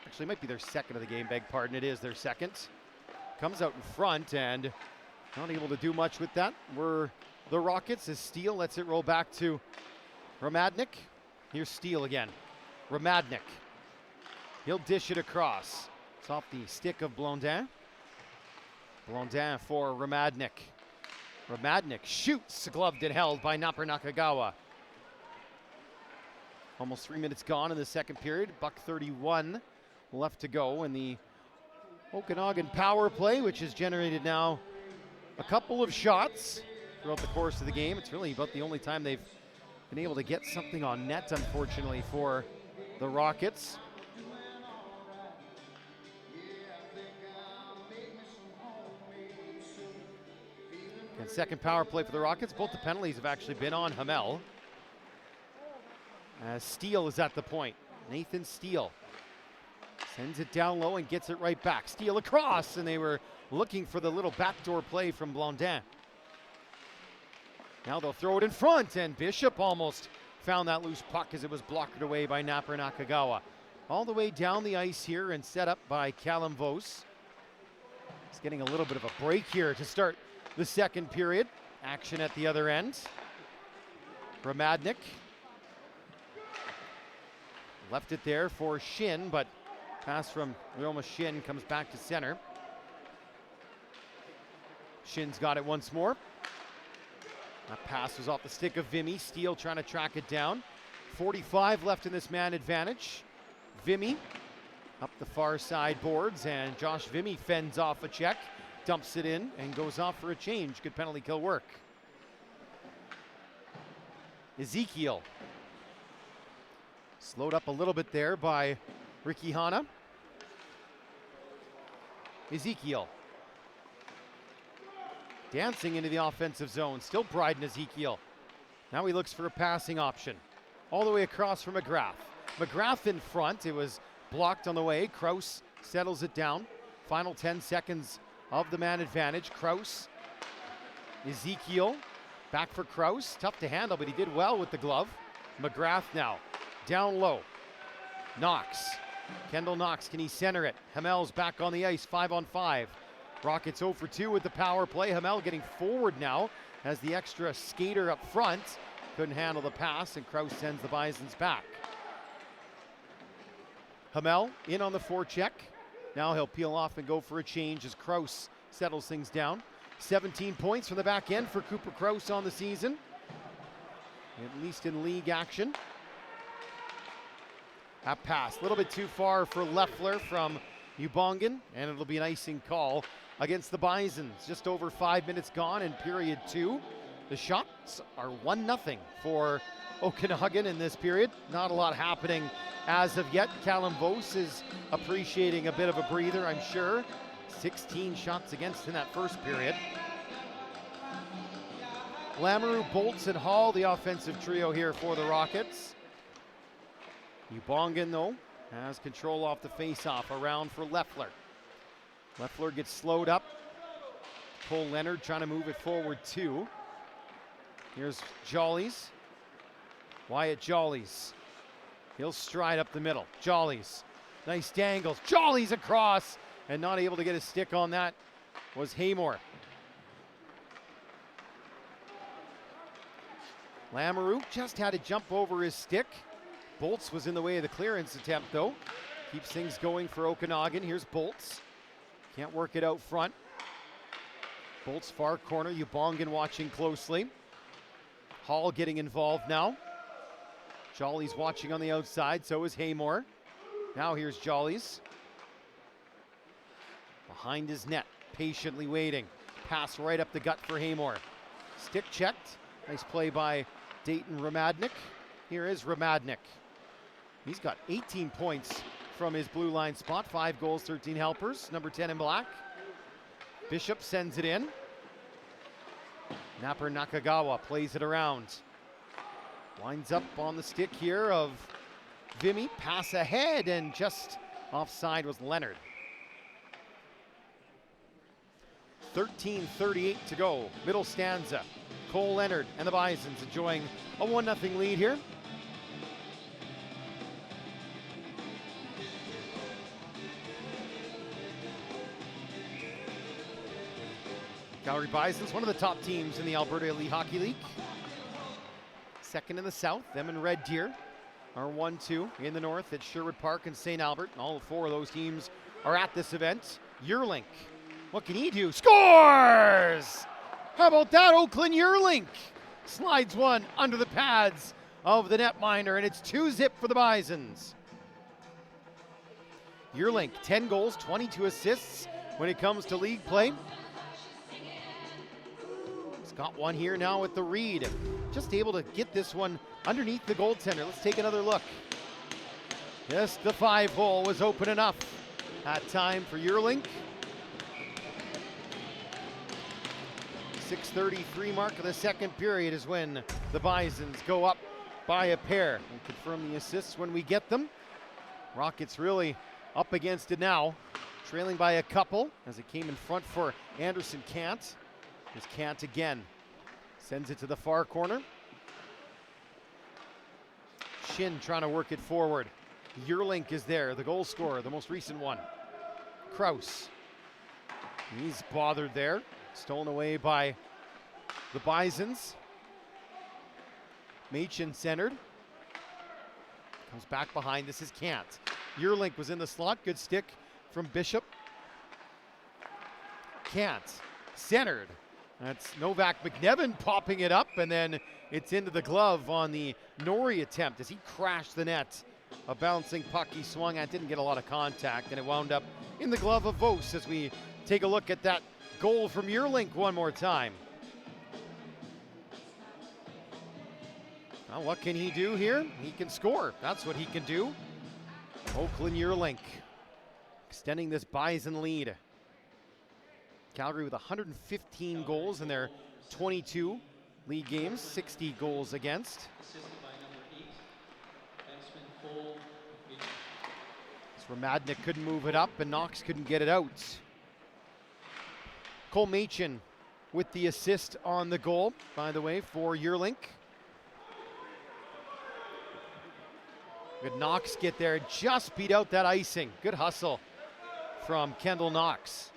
Actually, it might be their second of the game, beg pardon, it is their second. Comes out in front and not able to do much with that. We're the Rockets as Steele lets it roll back to Ramadnik. Here's Steele again. Ramadnik. He'll dish it across. It's off the stick of Blondin. Blondin for Ramadnik. Ramadnik shoots, gloved and held by Napper Nakagawa. Almost 3 minutes gone in the second period. $1:31 left to go in the Okanagan power play, which has generated now a couple of shots throughout the course of the game. It's really about the only time they've been able to get something on net, unfortunately, for the Rockets. And second power play for the Rockets. Both the penalties have actually been on Hamel. As Steele is at the point. Nathan Steele sends it down low and gets it right back. Steele across, and they were looking for the little backdoor play from Blondin. Now they'll throw it in front, and Bishop almost found that loose puck as it was blocked away by Napper Nakagawa. All the way down the ice here and set up by Callum Vos. He's getting a little bit of a break here to start the second period. Action at the other end. Ramadnik left it there for Shin, but pass from Roma Shin comes back to center. Shin's got it once more. That pass was off the stick of Vimy. Steele trying to track it down. 45 left in this man advantage. Vimy up the far side boards, and Josh Vimy fends off a check, dumps it in, and goes off for a change. Good penalty kill work. Ezekiel slowed up a little bit there by Ricky Hanna. Ezekiel dancing into the offensive zone. Still Bryden Ezekiel. Now he looks for a passing option. All the way across from McGrath. McGrath in front. It was blocked on the way. Kraus settles it down. Final 10 seconds of the man advantage. Kraus. Ezekiel. Back for Kraus. Tough to handle, but he did well with the glove. McGrath now. Down low. Knox. Kendall Knox, can he center it? Hamel's back on the ice, 5-on-5. Rockets 0 for 2 with the power play. Hamel getting forward now as the extra skater up front. Couldn't handle the pass, and Kraus sends the Bisons back. Hamel in on the forecheck. Now he'll peel off and go for a change as Kraus settles things down. 17 points from the back end for Cooper Kraus on the season, at least in league action. That pass, a little bit too far for Leffler from Ubongan, and it'll be an icing call against the Bisons. Just over 5 minutes gone in period 2. The shots are 1-0 for Okanagan in this period. Not a lot happening as of yet. Callum Vos is appreciating a bit of a breather, I'm sure. 16 shots against in that first period. Lamoureux, Bolts, and Hall, the offensive trio here for the Rockets. Ubongan, though, has control off the face-off. Around for Leffler. Leffler gets slowed up. Cole Leonard trying to move it forward, too. Here's Jollies. Wyatt Jollies. He'll stride up the middle. Jollies. Nice dangles. Jollies across. And not able to get a stick on that was Haymore. Lamoureux just had to jump over his stick. Bolts was in the way of the clearance attempt, though. Keeps things going for Okanagan. Here's Bolts. Can't work it out front. Bolts far corner. Ubongan watching closely. Hall getting involved now. Jollies watching on the outside. So is Haymore. Now here's Jollies. Behind his net. Patiently waiting. Pass right up the gut for Haymore. Stick checked. Nice play by Dayton Ramadnik. Here is Ramadnik. He's got 18 points from his blue line spot. 5 goals, 13 helpers. Number 10 in black. Bishop sends it in. Napper Nakagawa plays it around. Winds up on the stick here of Vimy. Pass ahead, and just offside was Leonard. 13:38 to go. Middle stanza. Cole Leonard and the Bisons enjoying a 1-0 lead here. Calgary Bisons, one of the top teams in the Alberta Elite Hockey League. Second in the South, them and Red Deer are 1-2 in the North at Sherwood Park and St. Albert. All four of those teams are at this event. Yearlink, what can he do? Scores! How about that? Oakland Yearlink slides one under the pads of the netminder, and it's 2-0 for the Bisons. Yearlink, 10 goals, 22 assists when it comes to league play. Got one here now with the Reid. Just able to get this one underneath the goaltender. Let's take another look. Yes, the 5-hole was open enough. That time for Yearlink. 6:33 mark of the second period is when the Bisons go up by a pair. We'll confirm the assists when we get them. Rockets really up against it now. Trailing by a couple as it came in front for Anderson Kant. Here's Kant again. Sends it to the far corner. Shin trying to work it forward. Yearlink is there, the goal scorer, the most recent one. Kraus. He's bothered there. Stolen away by the Bisons. Machin centered. Comes back behind. This is Kant. Yearlink was in the slot. Good stick from Bishop. Kant centered. That's Novak McNevin popping it up, and then it's into the glove on the Norrie attempt as he crashed the net. A bouncing puck he swung at, didn't get a lot of contact, and it wound up in the glove of Vos as we take a look at that goal from Yearlink one more time. Well, what can he do here? He can score. That's what he can do. Oakland Yearlink extending this Bison lead. Calgary with 115 goals in their 22 league games, 60 goals against. Ramadnik couldn't move it up, and Knox couldn't get it out. Cole Machin with the assist on the goal, by the way, for Yearlink. Good Knox get there, just beat out that icing. Good hustle from Kendall Knox.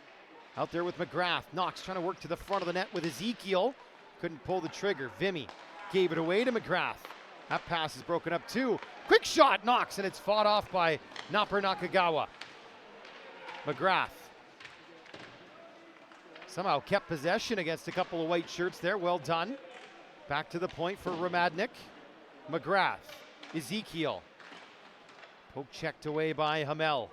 Out there with McGrath. Knox trying to work to the front of the net with Ezekiel. Couldn't pull the trigger. Vimy gave it away to McGrath. That pass is broken up too. Quick shot, Knox, and it's fought off by Napper Nakagawa. McGrath somehow kept possession against a couple of white shirts there. Well done. Back to the point for Ramadnik. McGrath. Ezekiel. Poke checked away by Hamel.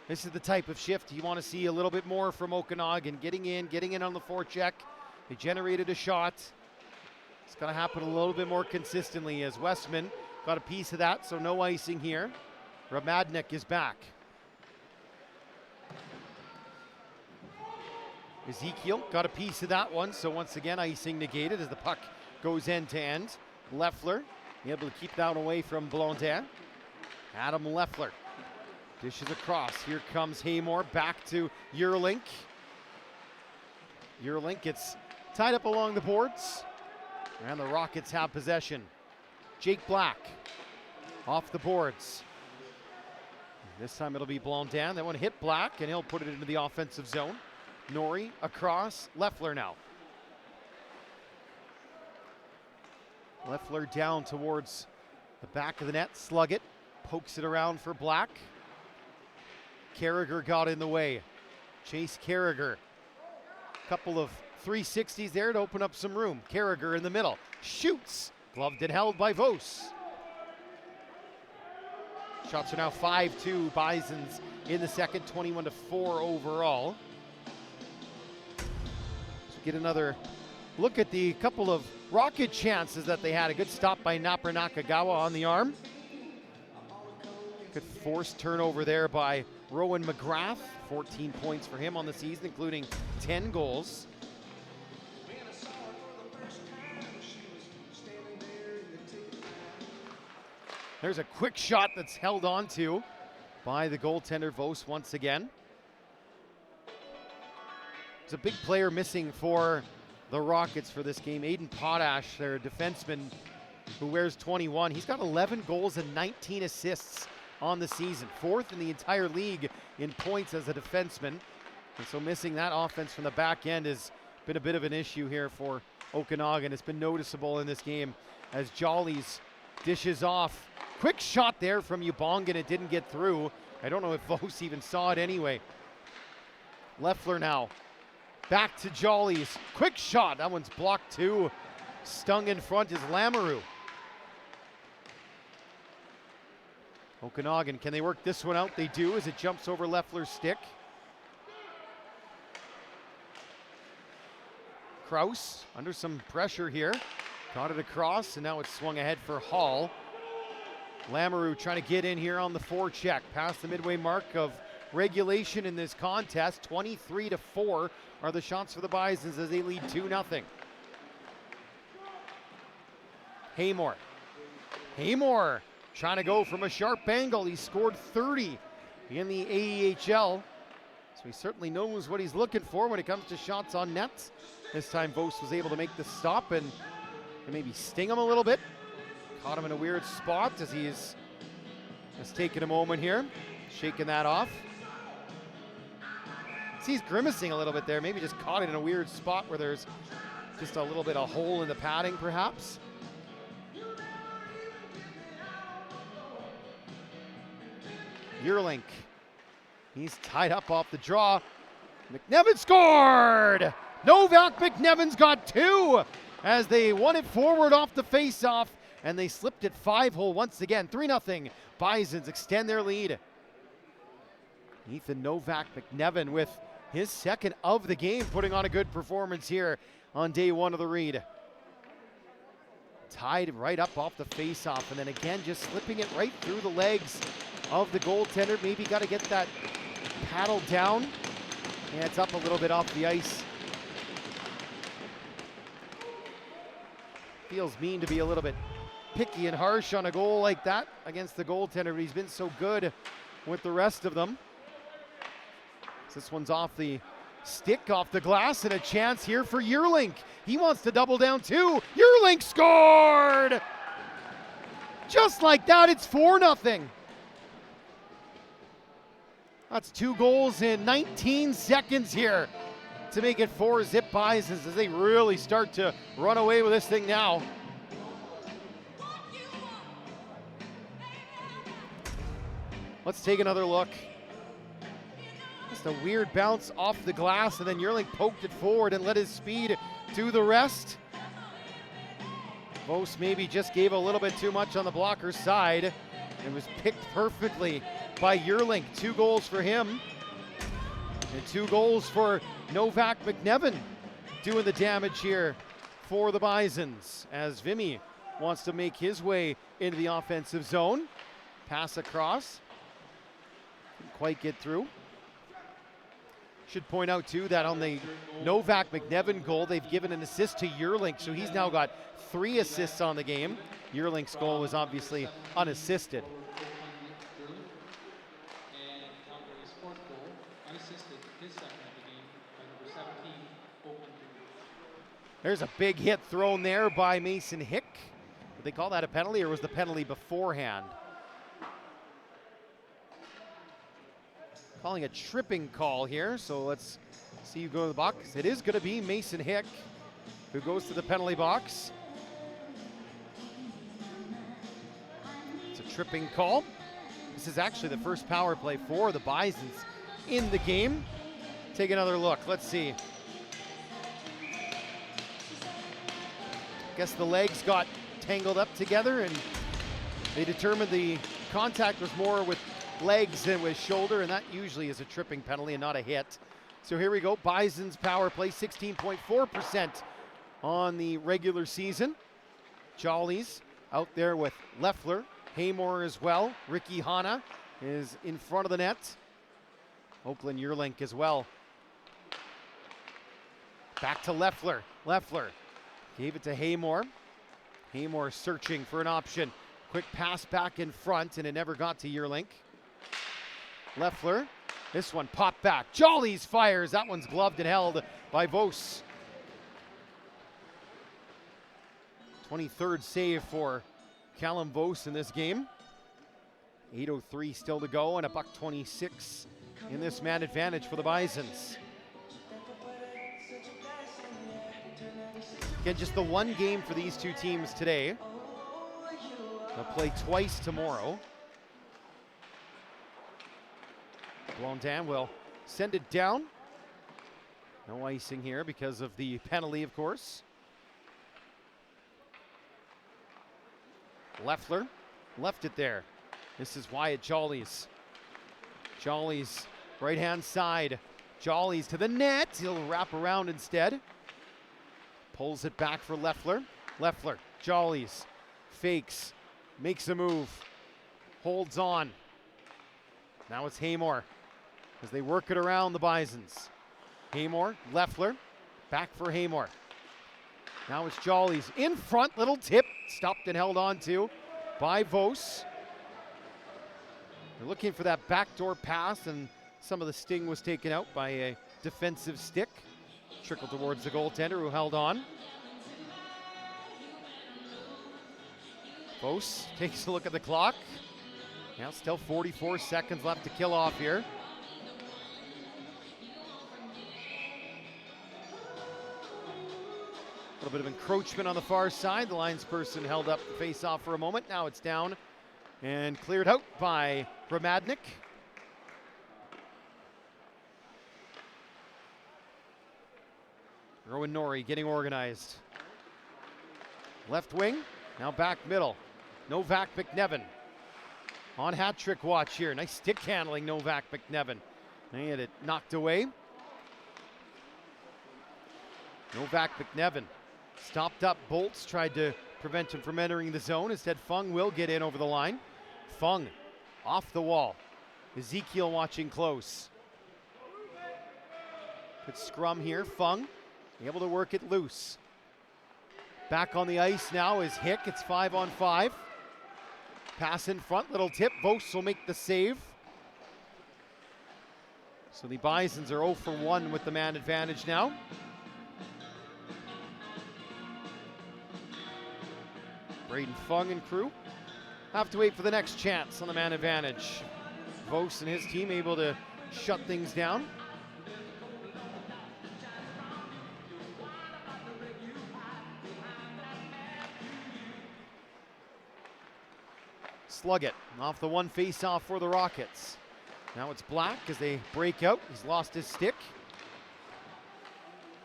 This is the type of shift you want to see a little bit more from Okanagan. Getting in on the forecheck. They generated a shot. It's got to happen a little bit more consistently as Westman got a piece of that, so no icing here. Ramadnik is back. Ezekiel got a piece of that one, so once again icing negated as the puck goes end to end. Leffler able to keep that away from Blondin. Adam Leffler dishes across. Here comes Haymore back to Yearlink. Yearlink gets tied up along the boards, and the Rockets have possession. Jake Black off the boards. This time it'll be Blondin. That one hit Black, and he'll put it into the offensive zone. Norrie across. Leffler now. Leffler down towards the back of the net. Slug it. Pokes it around for Black. Carragher got in the way. Chase Carragher. Couple of 360s there to open up some room. Carragher in the middle. Shoots. Gloved and held by Vos. Shots are now 5-2. Bisons in the second, 21-4 overall. So get another look at the couple of Rocket chances that they had. A good stop by Napper Nakagawa on the arm. Good forced turnover there by Rowan McGrath. 14 points for him on the season, including 10 goals. There's a quick shot that's held on to by the goaltender Vos once again. There's a big player missing for the Rockets for this game. Aiden Potash, their defenseman who wears 21. He's got 11 goals and 19 assists on the season. 4th in the entire league in points as a defenseman. And so missing that offense from the back end has been a bit of an issue here for Okanagan. It's been noticeable in this game as Jollies dishes off. Quick shot there from Ubongan. It didn't get through. I don't know if Vos even saw it anyway. Leffler now. Back to Jollies. Quick shot. That one's blocked too. Stung in front is Lamoureux. Okanagan, can they work this one out? They do as it jumps over Leffler's stick. Kraus under some pressure here. Got it across, and now it's swung ahead for Hall. Lamoureux trying to get in here on the forecheck. Past the midway mark of regulation in this contest. 23-4 are the shots for the Bisons as they lead 2-0. Haymore. Haymore trying to go from a sharp angle. He scored 30 in the AEHL. So he certainly knows what he's looking for when it comes to shots on net. This time Vos was able to make the stop and maybe sting him a little bit. Caught him in a weird spot as he's just taking a moment here, shaking that off. See, he's grimacing a little bit there, maybe just caught it in a weird spot where there's just a little bit of hole in the padding perhaps. Yearlink, he's tied up off the draw. McNevin scored! Novak McNevin's got 2 as they won it forward off the face-off, and they slipped it 5-hole once again. 3-0. Bisons extend their lead. Ethan Novak McNevin with his second of the game, putting on a good performance here on day 1 of the Reid. Tied right up off the face-off, and then again just slipping it right through the legs of the goaltender. Maybe got to get that paddle down. Yeah, it's up a little bit off the ice. Feels mean to be a little bit picky and harsh on a goal like that against the goaltender, but he's been so good with the rest of them. This one's off the stick, off the glass, and a chance here for Yearlink. He wants to double down too. Yearlink scored! Just like that, it's 4-0. That's 2 goals in 19 seconds here to make it 4-zip Bisons as they really start to run away with this thing now. Let's take another look. Just a weird bounce off the glass, and then Yearlink poked it forward and let his speed do the rest. Vos maybe just gave a little bit too much on the blocker's side. It was picked perfectly by Yearlink. 2 goals for him. And 2 goals for Novak McNevin doing the damage here for the Bisons as Vimy wants to make his way into the offensive zone. Pass across. Didn't quite get through. Should point out too that on the Novak McNevin goal, they've given an assist to Yearlink, so he's now got 3 assists on the game. Yearlink's goal was obviously unassisted. There's a big hit thrown there by Mason Hick. Did they call that a penalty, or was the penalty beforehand? Calling a tripping call here, so let's see who goes to the box. It is going to be Mason Hick who goes to the penalty box. It's a tripping call. This is actually the first power play for the Bisons in the game. Take another look. Let's see. Guess the legs got tangled up together and they determined the contact was more with legs than with shoulder, and that usually is a tripping penalty and not a hit. So here we go. Bison's power play 16.4% on the regular season. Jollies out there with Leffler, Haymore as well. Ricky Hanna is in front of the net. Oakland Yearlink as well. Back to Leffler. Leffler gave it to Haymore. Haymore searching for an option. Quick pass back in front, and it never got to Yearlink. Leffler, this one popped back. Jollies fires. That one's gloved and held by Vos. 23rd save for Callum Vos in this game. 8:03 still to go, and a $1.26 in this man advantage for the Bisons. Again, just the one game for these two teams today. They'll play twice tomorrow. Blondin will send it down. No icing here because of the penalty, of course. Leffler left it there. This is Wyatt Jollies. Jollies, right-hand side. Jollies to the net. He'll wrap around instead. Pulls it back for Leffler. Leffler, Jollies, fakes, makes a move, holds on. Now it's Haymore as they work it around the Bisons. Haymore, Leffler, back for Haymore. Now it's Jollies in front, little tip, stopped and held on to by Vos. They're looking for that backdoor pass, and some of the sting was taken out by a defensive stick. Trickled towards the goaltender who held on. Vos takes a look at the clock. Now still 44 seconds left to kill off here. A little bit of encroachment on the far side. The linesperson held up the face-off for a moment. Now it's down and cleared out by Ramadnik. Rowan Norrie getting organized. Left wing, now back middle. Novak McNevin on hat trick watch here. Nice stick handling, Novak McNevin. They had it knocked away. Novak McNevin stopped up. Bolts tried to prevent him from entering the zone. Instead, Fung will get in over the line. Fung off the wall. Ezekiel watching close. Good scrum here. Fung able to work it loose. Back on the ice now is Hick. It's 5-on-5. Pass in front, little tip. Vos will make the save. So the Bisons are 0 for 1 with the man advantage now. Braden Fung and crew have to wait for the next chance on the man advantage. Vos and his team able to shut things down. Sluggett off the one face-off for the Rockets. Now it's Black as they break out. He's lost his stick.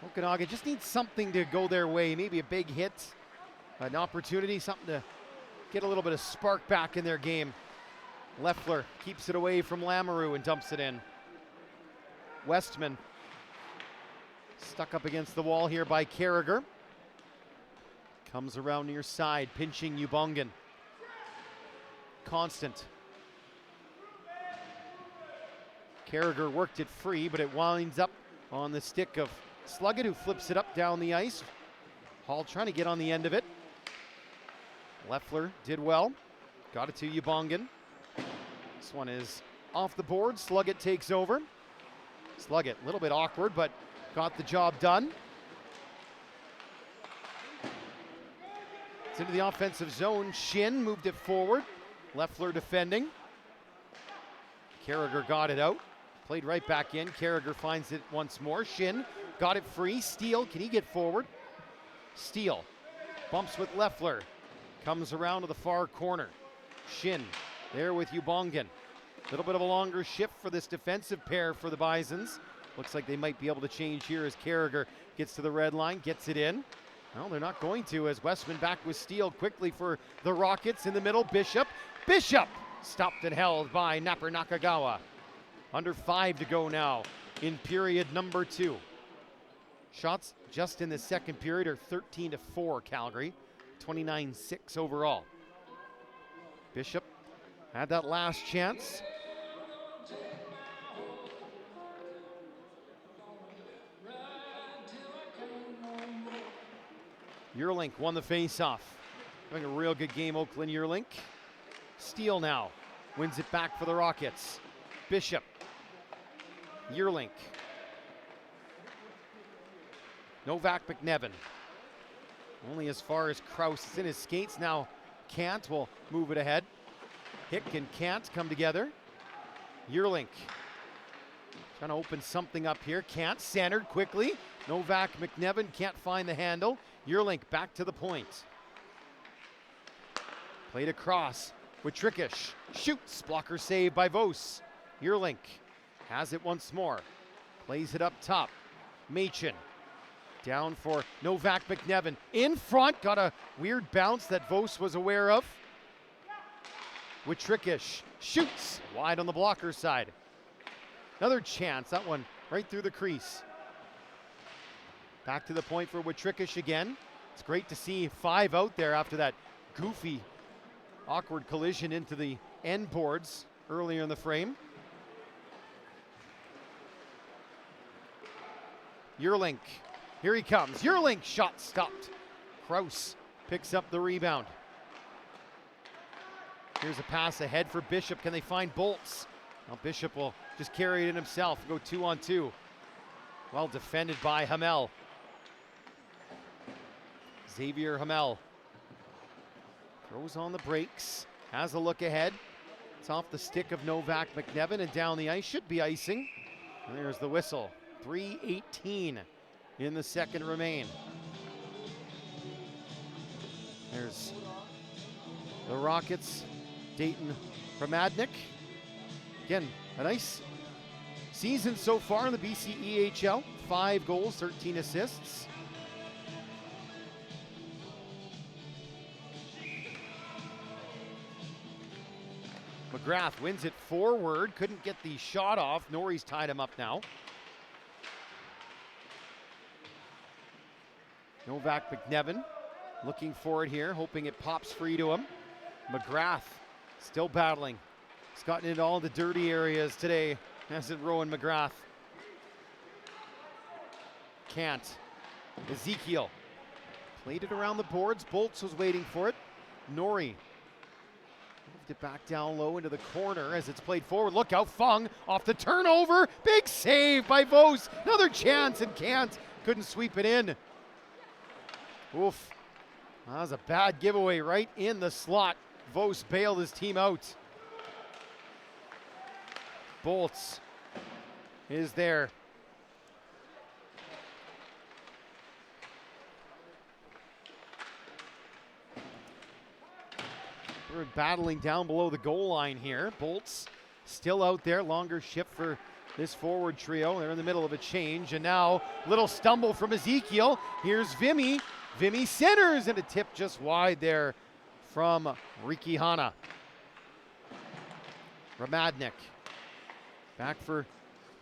Okanagan just needs something to go their way. Maybe a big hit, an opportunity, something to get a little bit of spark back in their game. Leffler keeps it away from Lamoureux and dumps it in. Westman stuck up against the wall here by Carragher. Comes around near side, pinching Ubongan. Constant. Carragher worked it free, but it winds up on the stick of Sluggett, who flips it up down the ice. Hall trying to get on the end of it. Leffler did well. Got it to Ubongan. This one is off the board. Sluggett takes over. Sluggett, a little bit awkward, but got the job done. It's into the offensive zone. Shin moved it forward. Leffler defending. Carragher got it out. Played right back in. Carragher finds it once more. Shin got it free. Steele, can he get forward? Steele bumps with Leffler. Comes around to the far corner. Shin there with Ubongan. A little bit of a longer shift for this defensive pair for the Bisons. Looks like they might be able to change here as Carragher gets to the red line, gets it in. Well, they're not going to, as Westman back with Steele quickly for the Rockets in the middle. Bishop stopped and held by Napper Nakagawa. Under 5 to go now in period number 2. Shots just in the second period are 13-4 Calgary, 29-6 overall. Bishop had that last chance. Yearlink won the face-off. Having a real good game, Oakland Yearlink. steal now. Wins it back for the Rockets. Bishop. Yearlink. Novak McNevin. Only as far as Kraus. It's in his skates now. Kant will move it ahead. Hick and Kant come together. Yearlink. Trying to open something up here. Kant centered quickly. Novak McNevin can't find the handle. Yearlink back to the point. Played across with Trickish. Shoots. Blocker save by Vos. Yearlink has it once more. Plays it up top. Machin. Down for Novak McNevin. In front. Got a weird bounce that Vos was aware of. With Trickish. Shoots. Wide on the blocker side. Another chance. That one right through the crease. Back to the point for Watrickish again. It's great to see 5 out there after that goofy, awkward collision into the end boards earlier in the frame. Yearlink. Here he comes. Yearlink shot stopped. Kraus picks up the rebound. Here's a pass ahead for Bishop. Can they find Bolts? Now Bishop will just carry it in himself. Go 2-on-2. Well defended by Hamel. Xavier Hamel throws on the brakes. Has a look ahead. It's off the stick of Novak McNevin and down the ice. Should be icing. And there's the whistle. 3:18 in the second remain. There's the Rockets. Dayton Ramadnik. Again, a nice season so far in the BCEHL. 5 goals, 13 assists. McGrath wins it forward. Couldn't get the shot off. Norrie's tied him up now. Novak McNevin looking for it here, hoping it pops free to him. McGrath still battling. He's gotten into all the dirty areas today, hasn't Rowan McGrath? Can't. Ezekiel played it around the boards. Bolts was waiting for it. Norrie moved it back down low into the corner as it's played forward. Look out, Fung off the turnover. Big save by Vos. Another chance and can't. Couldn't sweep it in. Oof. That was a bad giveaway right in the slot. Vos bailed his team out. Bolts is there. We're battling down below the goal line here. Bolts still out there. Longer shift for this forward trio. They're in the middle of a change. And now, little stumble from Ezekiel. Here's Vimy. Vimy centers and a tip just wide there from Riki Hana. Ramadnik. Back for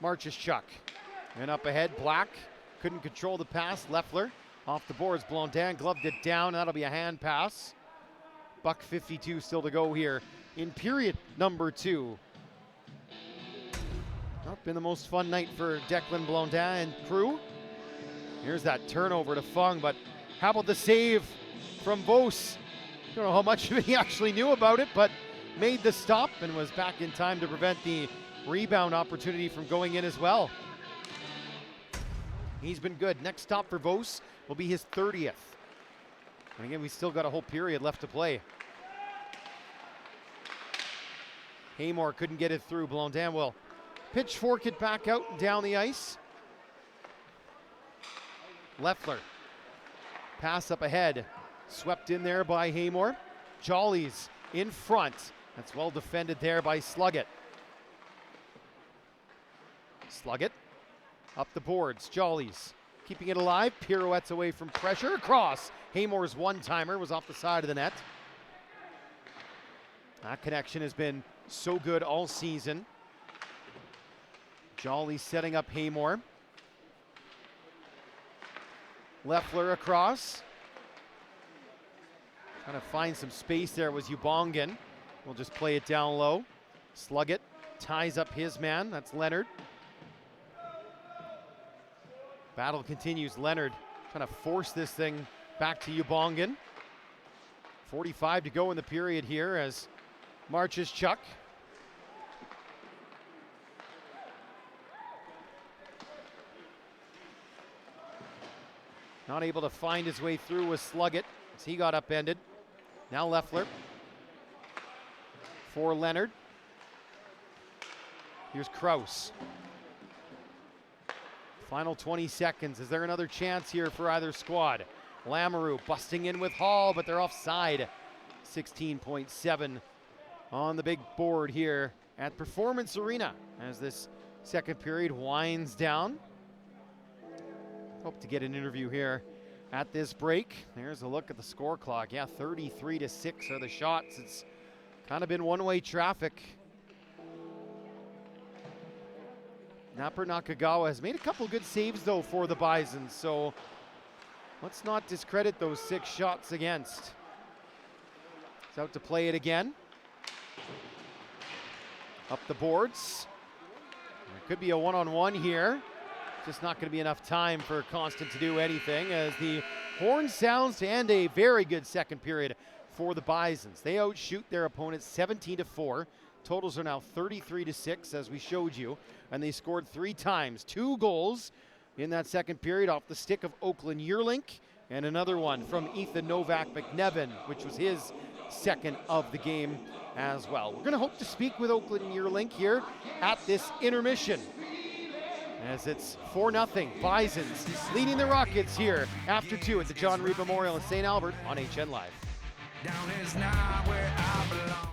Marchuschuk. And up ahead, Black. Couldn't control the pass. Leffler off the boards. Blondin gloved it down. That'll be a hand pass. $1:52 still to go here in period number 2. Not been the most fun night for Declan Blondin and crew. Here's that turnover to Fung, but how about the save from Vos? Don't know how much of it he actually knew about it, but made the stop and was back in time to prevent the rebound opportunity from going in as well. He's been good. Next stop for Vos will be his 30th. And again, we still got a whole period left to play. Haymore couldn't get it through. Blondin will pitchfork it back out and down the ice. Leffler. Pass up ahead. Swept in there by Haymore. Jolly's in front. That's well defended there by Sluggett. Sluggett up the boards. Jolly's keeping it alive. Pirouettes away from pressure. Across. Haymore's one-timer was off the side of the net. That connection has been so good all season. Jolly setting up Haymore. Leffler across. Trying to find some space there was Ubongan. We'll just play it down low. Sluggett ties up his man. That's Leonard. Battle continues. Leonard trying to force this thing back to Ubongan. 45 to go in the period here as marches Chuck. Not able to find his way through with Sluggett as he got upended. Now Leffler for Leonard. Here's Kraus. Final 20 seconds. Is there another chance here for either squad? Lamoureux busting in with Hall, but they're offside. 16.7 on the big board here at Performance Arena as this second period winds down. Hope to get an interview here at this break. There's a look at the score clock. Yeah, 33-6 are the shots. It's kind of been one-way traffic. Napper Nakagawa has made a couple good saves, though, for the Bisons, so let's not discredit those 6 shots against. He's out to play it again. Up the boards. There could be a one-on-one here. Just not going to be enough time for Constant to do anything as the horn sounds to end a very good second period for the Bisons. They outshoot their opponents 17-4. Totals are now 33-6, as we showed you, and they scored 3 times. 2 goals in that second period off the stick of Oakland Yearlink, and another one from Ethan Novak McNevin, which was his second of the game as well. We're going to hope to speak with Oakland Yearlink here at this intermission, as it's 4-0 Bisons leading the Rockets here after 2 at the John Reid Memorial in St. Albert on HN Live. Down is not where I belong.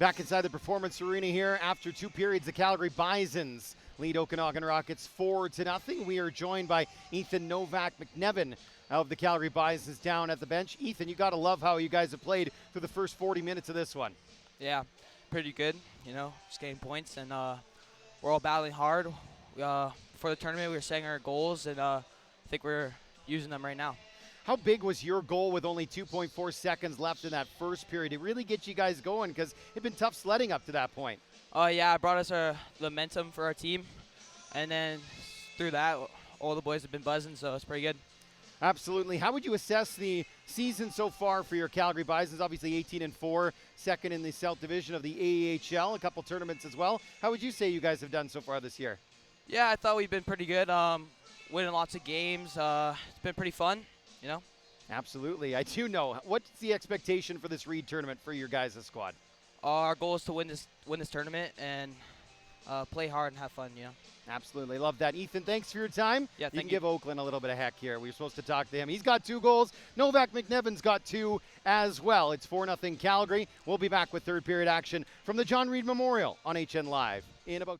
Back inside the Performance Arena here after 2 periods, the Calgary Bisons lead Okanagan Rockets 4-0. We are joined by Ethan Novak McNevin of the Calgary Bisons down at the bench. Ethan, you got to love how you guys have played through the first 40 minutes of this one. Yeah, pretty good, just getting points, and we're all battling hard. For the tournament, we were setting our goals, and I think we're using them right now. How big was your goal with only 2.4 seconds left in that first period? It really gets you guys going because it'd been tough sledding up to that point. Yeah, it brought us the momentum for our team, and then through that, all the boys have been buzzing, so it's pretty good. Absolutely. How would you assess the season so far for your Calgary Bisons? Obviously 18-4, second in the South Division of the AEHL, a couple tournaments as well. How would you say you guys have done so far this year? Yeah, I thought we've been pretty good, winning lots of games. It's been pretty fun, Absolutely. I do know. What's the expectation for this Reid tournament for your guys' squad? Our goal is to win this tournament and play hard and have fun, Absolutely. Love that. Ethan, thanks for your time. Yeah, you can thank you. give Oakland a little bit of heck here. We were supposed to talk to him. He's got 2 goals. Novak McNevin's got 2 as well. It's 4-0 Calgary. We'll be back with third period action from the John Reid Memorial on HN Live in about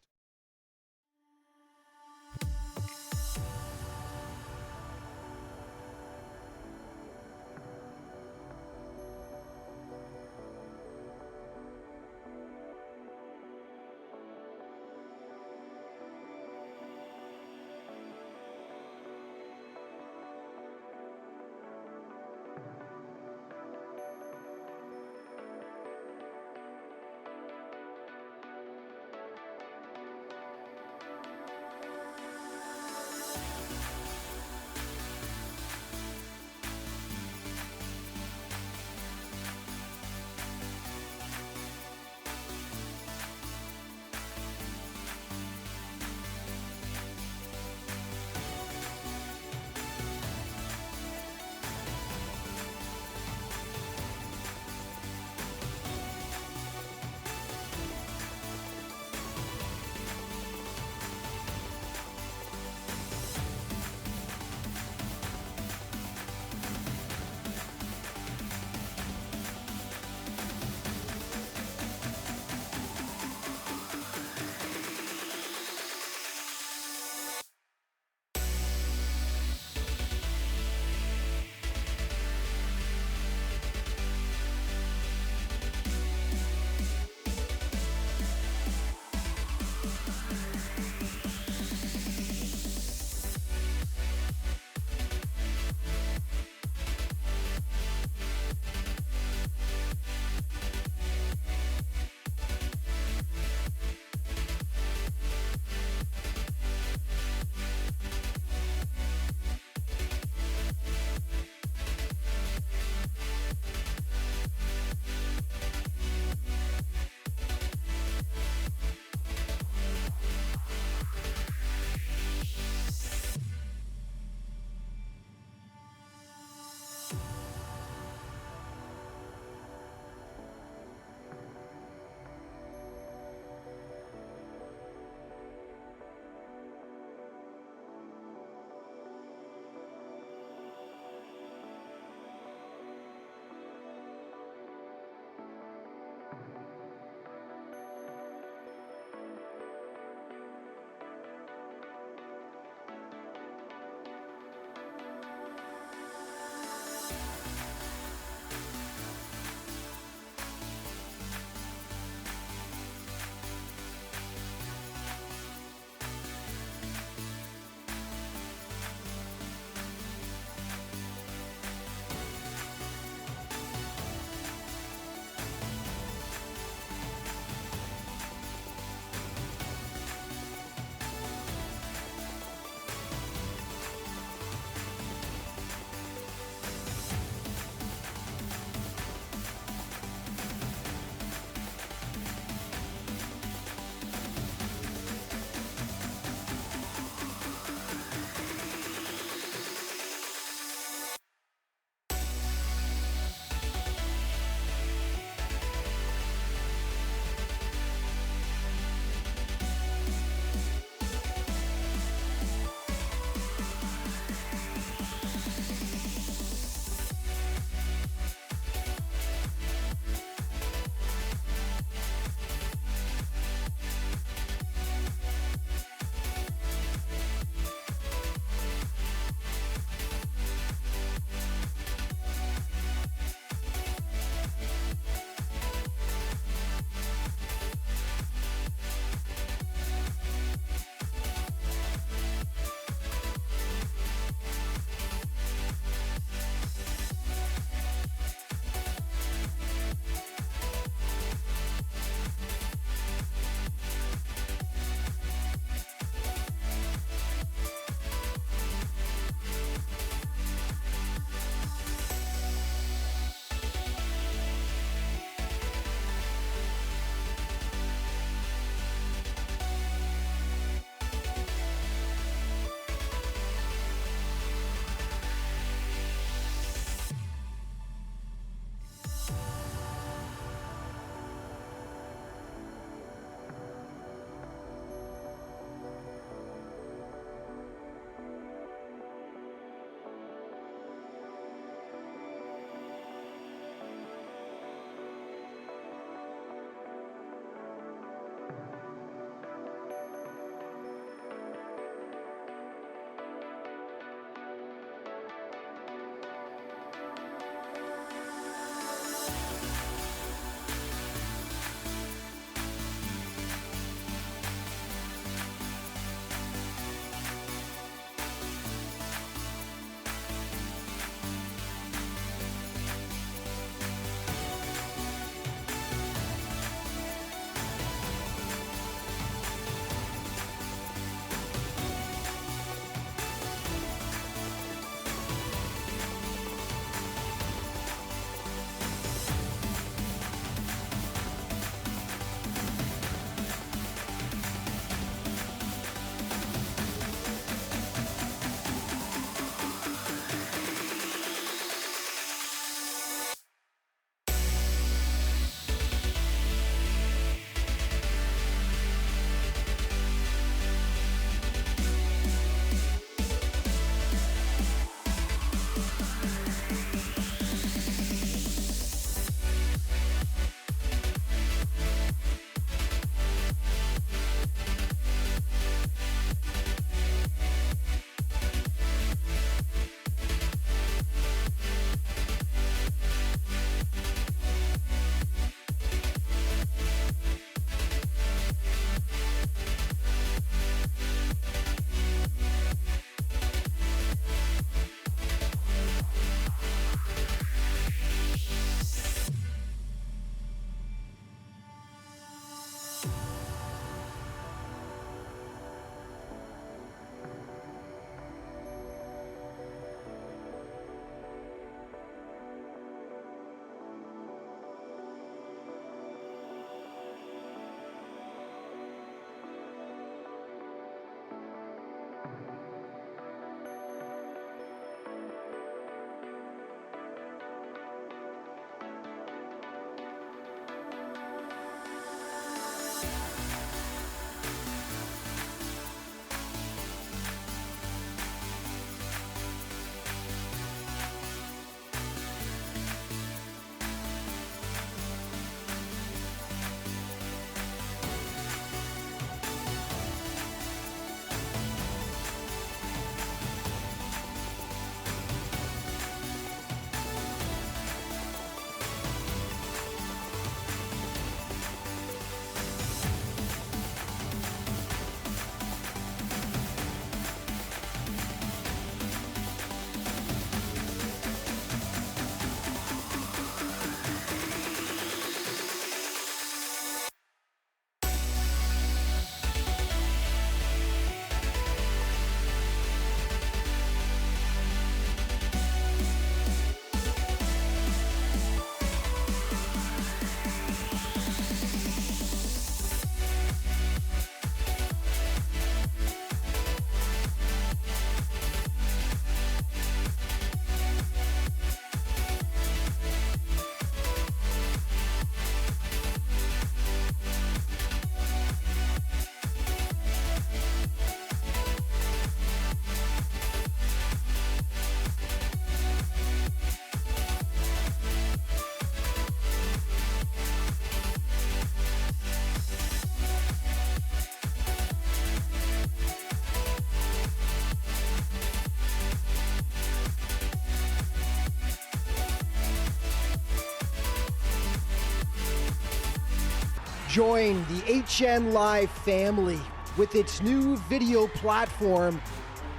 Join the HN Live family with its new video platform,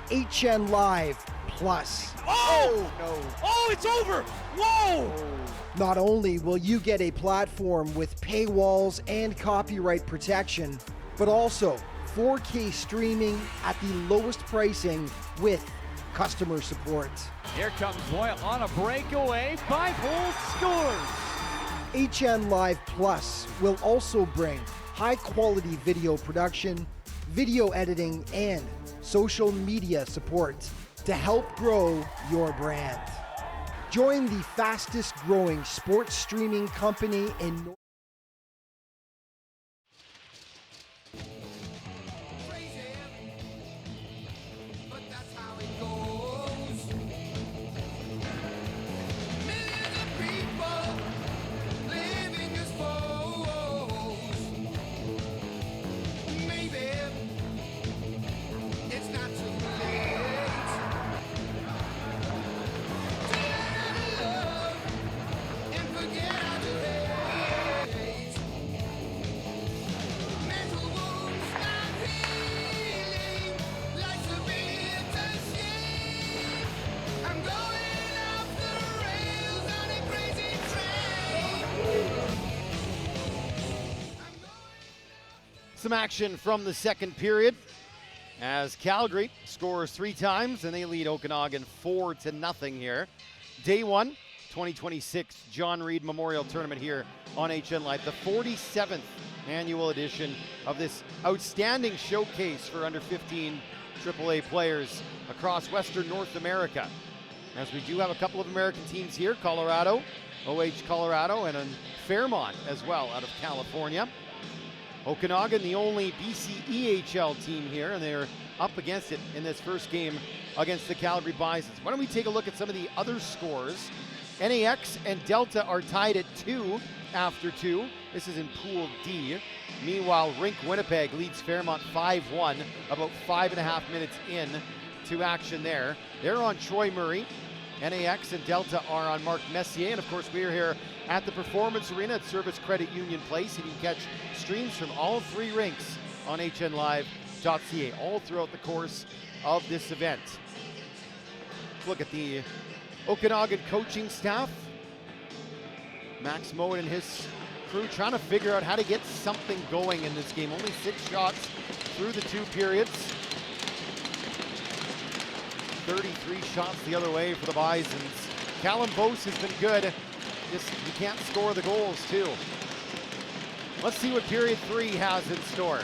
HN Live Plus. Oh! No. Oh, it's over! Whoa! Not only will you get a platform with paywalls and copyright protection, but also 4K streaming at the lowest pricing with customer support. Here comes Boyle on a breakaway. 5-hole scores! HN Live Plus will also bring high-quality video production, video editing, and social media support to help grow your brand. Join the fastest growing sports streaming company in Some action from the second period as Calgary scores 3 times and they lead Okanagan 4-0 here. Day 1, 2026 John Reid Memorial Tournament here on HN Live, the 47th annual edition of this outstanding showcase for under 15 AAA players across Western North America. As we do have a couple of American teams here, Colorado, OH Colorado, and Fairmont as well out of California. Okanagan, the only BCEHL team here, and they're up against it in this first game against the Calgary Bisons. Why don't we take a look at some of the other scores? NAX and Delta are tied at 2 after 2. This is in Pool D. Meanwhile, Rink Winnipeg leads Fairmont 5-1, about 5.5 minutes in to action there. They're on Troy Murray. NAX and Delta are on Mark Messier. And of course, we're here at the Performance Arena at Service Credit Union Place. And you can catch streams from all 3 rinks on hnlive.ca all throughout the course of this event. Let's look at the Okanagan coaching staff. Max Moen and his crew trying to figure out how to get something going in this game. Only 6 shots through the 2 periods. 33 shots the other way for the Bisons. Callum Bose has been good. Just you can't score the goals too. Let's see what period 3 has in store.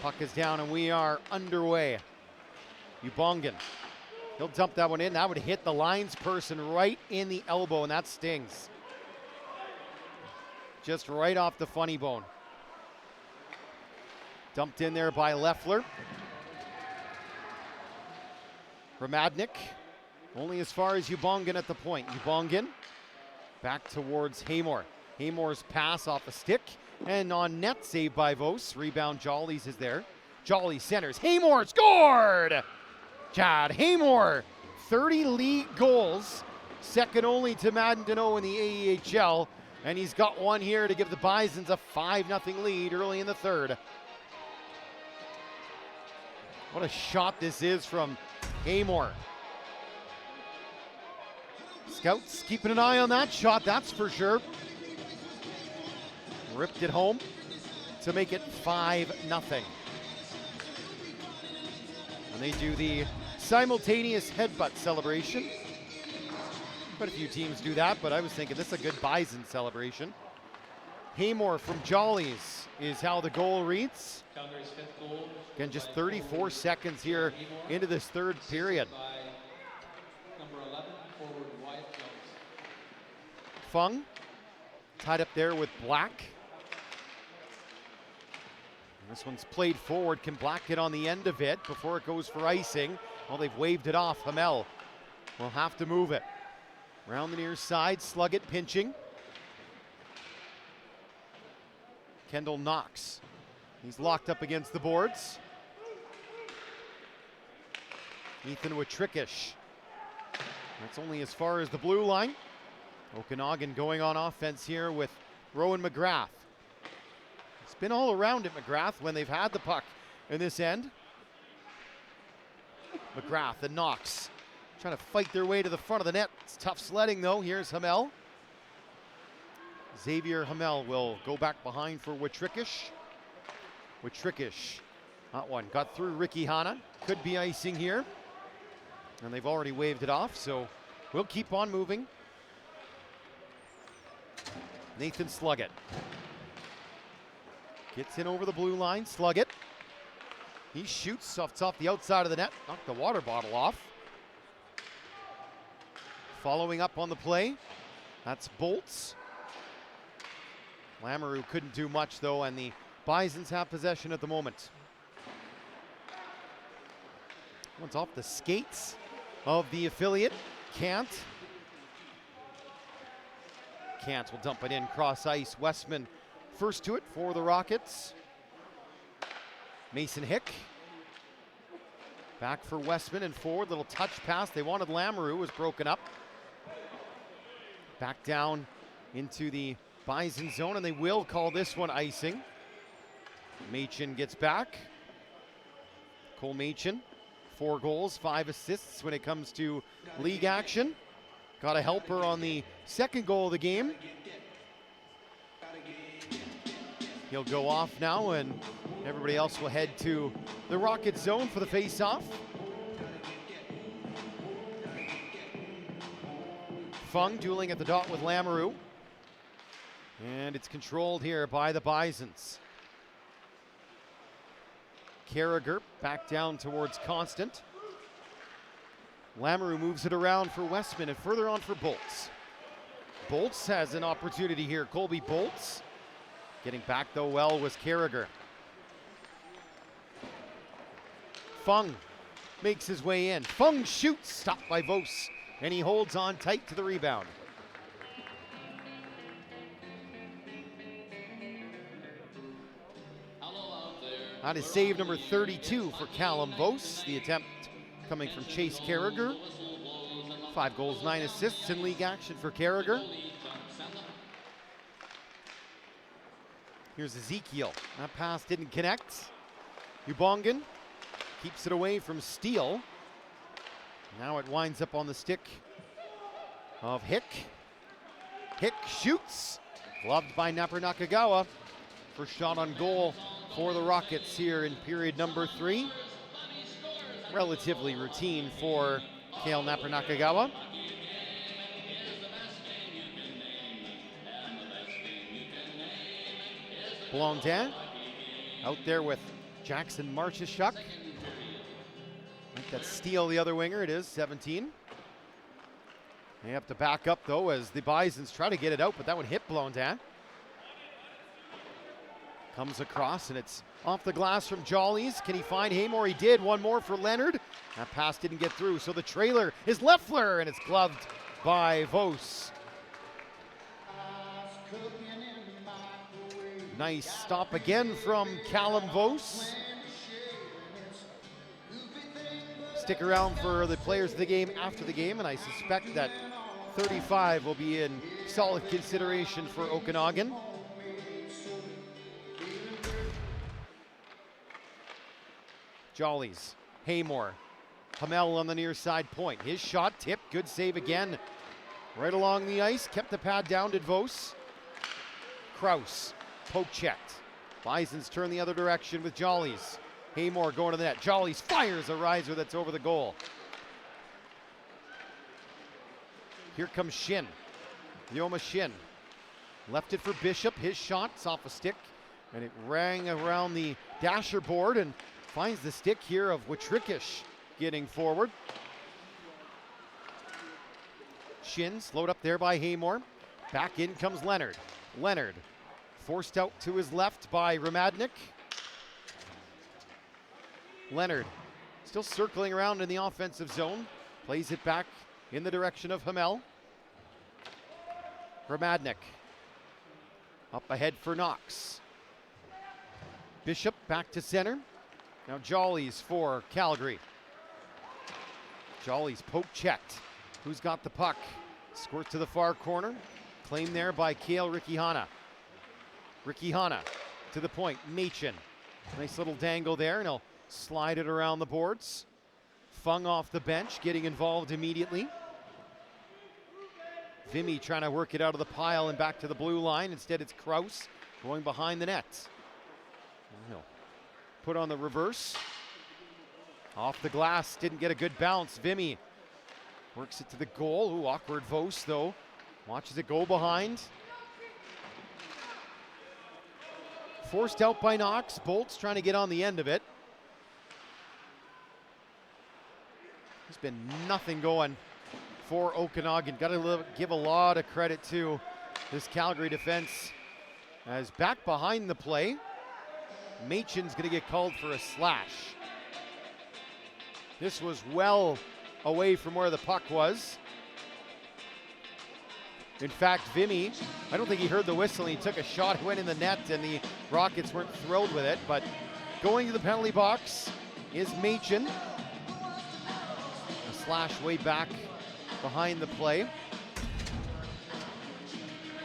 Puck is down and we are underway. Ubongan. He'll dump that one in. That would hit the lines person right in the elbow, and that stings. Just right off the funny bone. Dumped in there by Leffler. Ramadnik, only as far as Ubongan at the point. Ubongan back towards Haymore. Haymore's pass off a stick and on net save by Vos. Rebound Jollies is there. Jolly centers. Haymore scored! Chad Haymore, 30 league goals, second only to Madden Deneau in the AEHL, and he's got one here to give the Bisons a 5-0 lead early in the third. What a shot this is from Haymore. Scouts keeping an eye on that shot, that's for sure. Ripped it home to make it 5-0. And they do the simultaneous headbutt celebration. Quite a few teams do that, but I was thinking this is a good Bison celebration. Haymore from Jollies is how the goal reads. Calgary's 5th goal. Again, just 34 seconds here into this third period. Number 11, forward Wyatt Jones. Fung tied up there with Black. And this one's played forward. Can Black get on the end of it before it goes for icing? Well, they've waved it off. Hamel will have to move it. Around the near side, Sluggett pinching. Kendall Knox. He's locked up against the boards. Ethan Watrickish. That's only as far as the blue line. Okanagan going on offense here with Rowan McGrath. It's been all around it, McGrath, when they've had the puck in this end. McGrath and Knox trying to fight their way to the front of the net. It's tough sledding, though. Here's Hamel. Xavier Hamel will go back behind for Witrikish. Witrikish, that one got through Ricky Hanna. Could be icing here. And they've already waved it off, so we'll keep on moving. Nathan Sluggett gets in over the blue line. Sluggett, he shoots off the outside of the net, knocked the water bottle off. Following up on the play, that's Bolts. Lamoureux couldn't do much though, and the Bisons have possession at the moment. One's off the skates of the affiliate. Kant will dump it in cross ice. Westman first to it for the Rockets. Mason Hick back for Westman and forward. Little touch pass. They wanted Lamoureux, was broken up. Back down into the Bison zone, and they will call this one icing. Machin gets back. Cole Machin, 4 goals, 5 assists when it comes to league action. Got a helper on the second goal of the game. He'll go off now, and everybody else will head to the Rocket zone for the face-off. Fung dueling at the dot with Lamoureux. And it's controlled here by the Bisons. Carragher back down towards Constant. Lamoureux moves it around for Westman and further on for Bolts. Bolts has an opportunity here. Colby Bolts. Getting back though well was Carragher. Fung makes his way in. Fung shoots, stopped by Vos, and he holds on tight to the rebound. That is save number 32 for Callum Vos. The attempt coming from Chase Carragher. 5 goals, 9 assists in league action for Carragher. Here's Ezekiel. That pass didn't connect. Ubongan keeps it away from Steele. Now it winds up on the stick of Hick. Hick shoots. Gloved by Napper Nakagawa. First shot on goal for the Rockets here in period number 3. Relatively routine for Kale Napper Nakagawa. Blondin out there with Jackson Marcheshuk. I think that's Steele, the other winger. It is 17. They have to back up though as the Bisons try to get it out, but that would hit Blondin. Comes across and it's off the glass from Jollies. Can he find Haymore? He did. One more for Leonard. That pass didn't get through. So the trailer is Leffler and it's gloved by Vos. Nice stop again from Callum Vos. Stick around for the players of the game after the game, and I suspect that 35 will be in solid consideration for Okanagan. Jollies, Haymore, Hamel on the near side point. His shot tipped, good save again. Right along the ice, kept the pad down to Vos. Kraus, poke checked. Bisons turn the other direction with Jollies. Haymore going to the net. Jollies fires a riser that's over the goal. Here comes Shin. Yoma Shin. Left it for Bishop. His shot's off a stick, and it rang around the dasher board and finds the stick here of Witrikish getting forward. Shin slowed up there by Haymore. Back in comes Leonard. Leonard forced out to his left by Ramadnik. Leonard still circling around in the offensive zone. Plays it back in the direction of Hamel. Ramadnik up ahead for Knox. Bishop back to center. Now Jollies for Calgary. Jollies poke checked. Who's got the puck? Squirt to the far corner. Claimed there by Kale Ricky Hanna. Ricky Hanna to the point. Machin. Nice little dangle there, and he'll slide it around the boards. Fung off the bench, getting involved immediately. Vimy trying to work it out of the pile and back to the blue line. Instead, it's Kraus going behind the net. He'll put on the reverse. Off the glass, didn't get a good bounce. Vimy works it to the goal. Ooh, awkward Vos, though. Watches it go behind. Forced out by Knox. Bolts trying to get on the end of it. There's been nothing going for Okanagan. Got to give a lot of credit to this Calgary defense. As back behind the play, Machin's going to get called for a slash. This was well away from where the puck was. In fact, Vimy, I don't think he heard the whistle. He took a shot, went in the net, and the Rockets weren't thrilled with it. But going to the penalty box is Machin. A slash way back behind the play.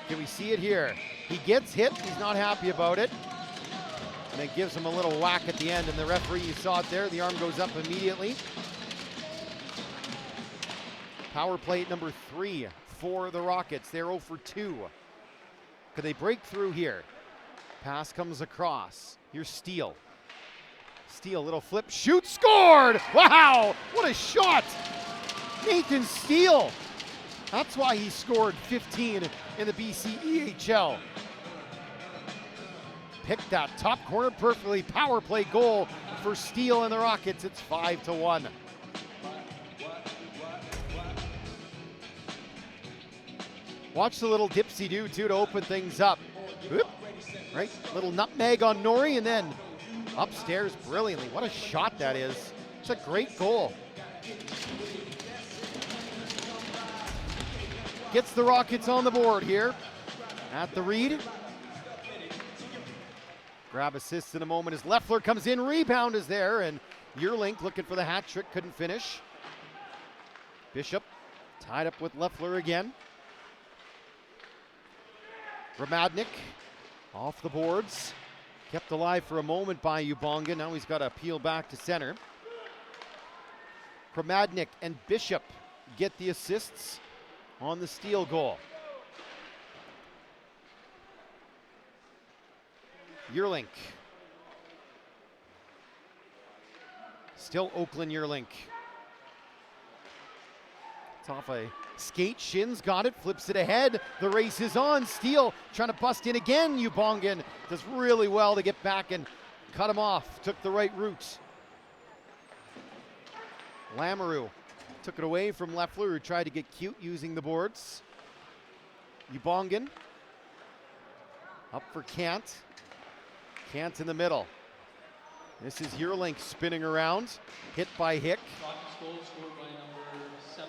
Can we see it here? He gets hit, he's not happy about it. And it gives him a little whack at the end, and the referee, you saw it there, the arm goes up immediately. Power play number 3 for the Rockets. They're 0 for 2. Could they break through here? Pass comes across. Here's Steele. Steele, little flip, shoot, scored! Wow, what a shot! Nathan Steele. That's why he scored 15 in the BC EHL. Picked that top corner perfectly. Power play goal for Steele and the Rockets. It's 5-1. Watch the little dipsy-do too to open things up. Whoop. Right, little nutmeg on Norrie, and then upstairs brilliantly. What a shot that is. It's a great goal. Gets the Rockets on the board here at the Reid. Grab assists in a moment as Leffler comes in. Rebound is there, and Yearlink looking for the hat trick, couldn't finish. Bishop tied up with Leffler again. Ramadnik off the boards. Kept alive for a moment by Ubonga. Now he's got to peel back to center. Ramadnik and Bishop get the assists on the steal goal. Yearlink. Still Oakland Yearlink. It's off a skate. Shins got it, flips it ahead. The race is on. Steele trying to bust in again. Ubongan does really well to get back and cut him off. Took the right route. Lamoureux took it away from Leffler, who tried to get cute using the boards. Ubongan up for Kant. Kant in the middle. This is Yearlink spinning around. Hit by Hick.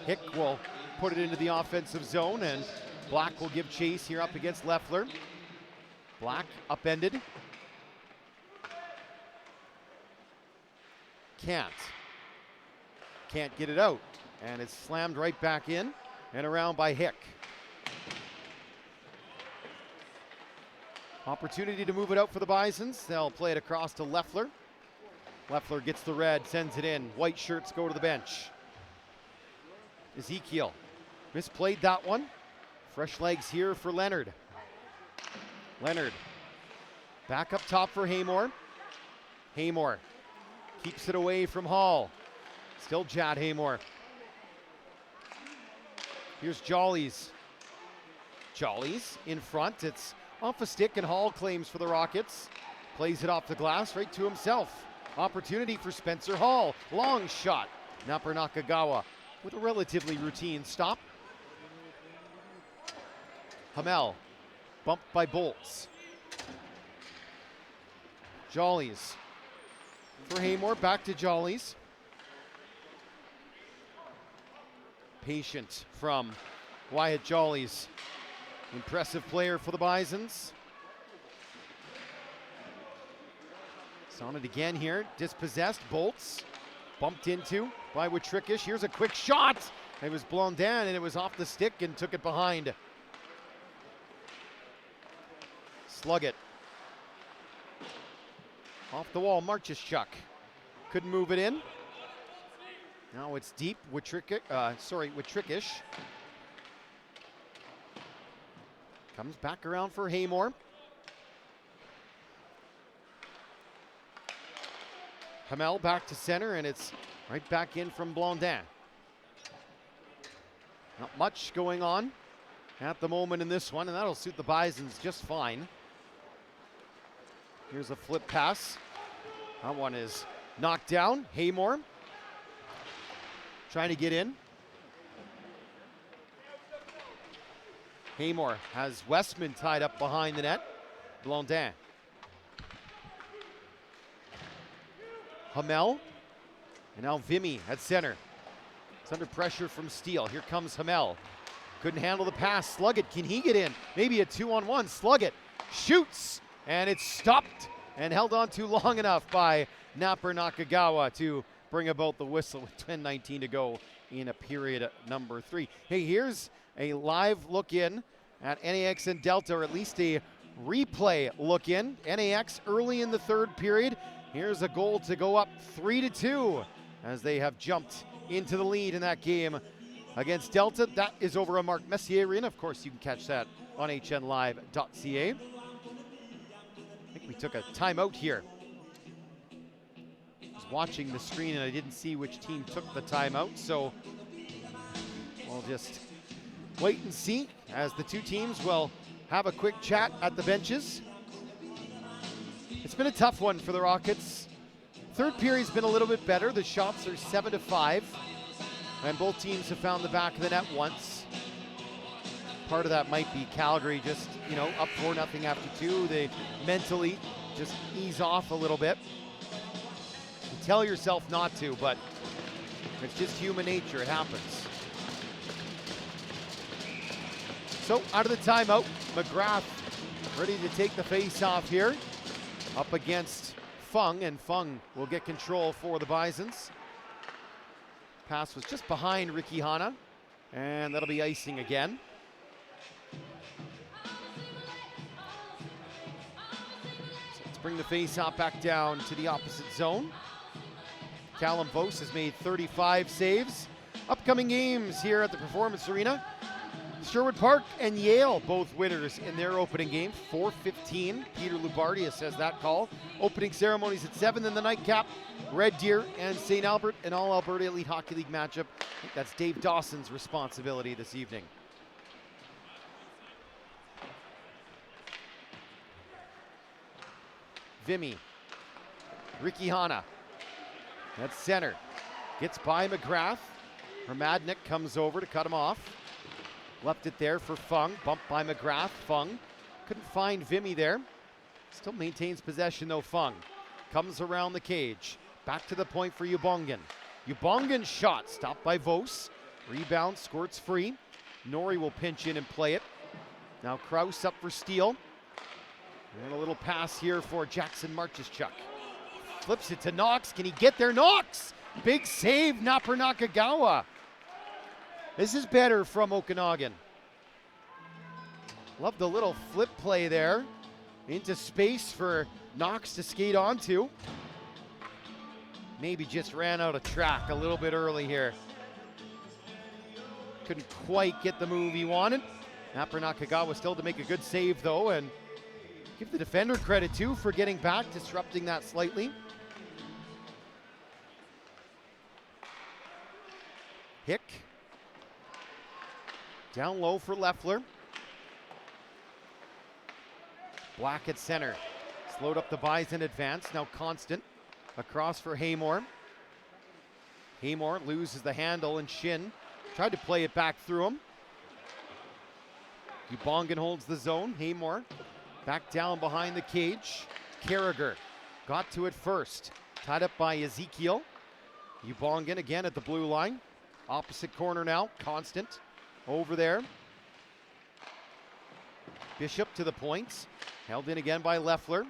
Hick will put it into the offensive zone, and Black will give chase here up against Leffler. Black upended. Can't get it out, and it's slammed right back in and around by Hick. Opportunity to move it out for the Bisons. They'll play it across to Leffler. Leffler gets the red, sends it in. White shirts go to the bench. Ezekiel misplayed that one. Fresh legs here for Leonard. Leonard back up top for Haymore. Haymore keeps it away from Hall. Still Jad Haymore. Here's Jollies. Jollies in front. It's off a stick, and Hall claims for the Rockets. Plays it off the glass right to himself. Opportunity for Spencer Hall. Long shot. Napper Nakagawa with a relatively routine stop. Hamel bumped by Bolts. Jollies for Haymore. Back to Jollies. Patient from Wyatt Jollies. Impressive player for the Bisons. It's on it again here. Dispossessed. Bolts. Bumped into by Watrickish. Here's a quick shot. It was blown down, and it was off the stick and took it behind. Sluggett. Off the wall, Marcheshchuk. Couldn't move it in. Now it's deep, Witrikish. Comes back around for Haymore. Hamel back to center, and it's right back in from Blondin. Not much going on at the moment in this one, and that'll suit the Bisons just fine. Here's a flip pass. That one is knocked down. Haymore trying to get in. Haymore has Westman tied up behind the net. Blondin. Hamel. And now Vimy at center. It's under pressure from Steele. Here comes Hamel. Couldn't handle the pass. Sluggett, can he get in? Maybe a 2-on-1. Sluggett shoots. And it's stopped and held on to long enough by Napper Nakagawa to bring about the whistle with 10:19 to go in a period number 3. Hey, here's a live look in at NAX and Delta, or at least a replay look in. NAX early in the third period. Here's a goal to go up 3-2 as they have jumped into the lead in that game against Delta. That is over on Mark Messier Arena. Of course, you can catch that on hnlive.ca. I think we took a timeout here. I was watching the screen and I didn't see which team took the timeout, so we'll just wait and see as the two teams will have a quick chat at the benches. It's been a tough one for the Rockets. Third period's been a little bit better. The shots are 7-5, and both teams have found the back of the net once. Part of that might be Calgary just, up 4-0 after 2. They mentally just ease off a little bit. You tell yourself not to, but it's just human nature. It happens. So out of the timeout, McGrath ready to take the face off here. Up against Fung, and Fung will get control for the Bisons. Pass was just behind Ricky Hanna, and that'll be icing again. So let's bring the face-off back down to the opposite zone. Callum Vos has made 35 saves. Upcoming games here at the Performance Arena. Sherwood Park and Yale, both winners in their opening game, 4:15. Peter Lubardius has that call. Opening ceremonies at 7, then the nightcap. Red Deer and St. Albert, an all-Alberta Elite Hockey League matchup. I think that's Dave Dawson's responsibility this evening. Vimy. Ricky Hanna. That's center. Gets by McGrath. Hermadnik comes over to cut him off. Left it there for Fung. Bumped by McGrath. Fung couldn't find Vimy there. Still maintains possession though, Fung. Comes around the cage. Back to the point for Ubongan. Ubongan shot. Stopped by Vos. Rebound. Squirts free. Norrie will pinch in and play it. Now Krause up for Steele. And a little pass here for Jackson Marcheshchuk. Flips it to Knox. Can he get there? Knox! Big save, Napper Nakagawa. This is better from Okanagan. Love the little flip play there into space for Knox to skate onto. Maybe just ran out of track a little bit early here. Couldn't quite get the move he wanted. Napper Nakagawa still to make a good save though, and give the defender credit too for getting back, disrupting that slightly. Hick. Down low for Leffler. Black at center. Slowed up the Bison advance. Now Constant. Across for Haymore. Haymore loses the handle and Shin. Tried to play it back through him. Ubongan holds the zone. Haymore back down behind the cage. Carragher got to it first. Tied up by Ezekiel. Ubongan again at the blue line. Opposite corner now. Constant. Over there. Bishop to the points. Held in again by Leffler.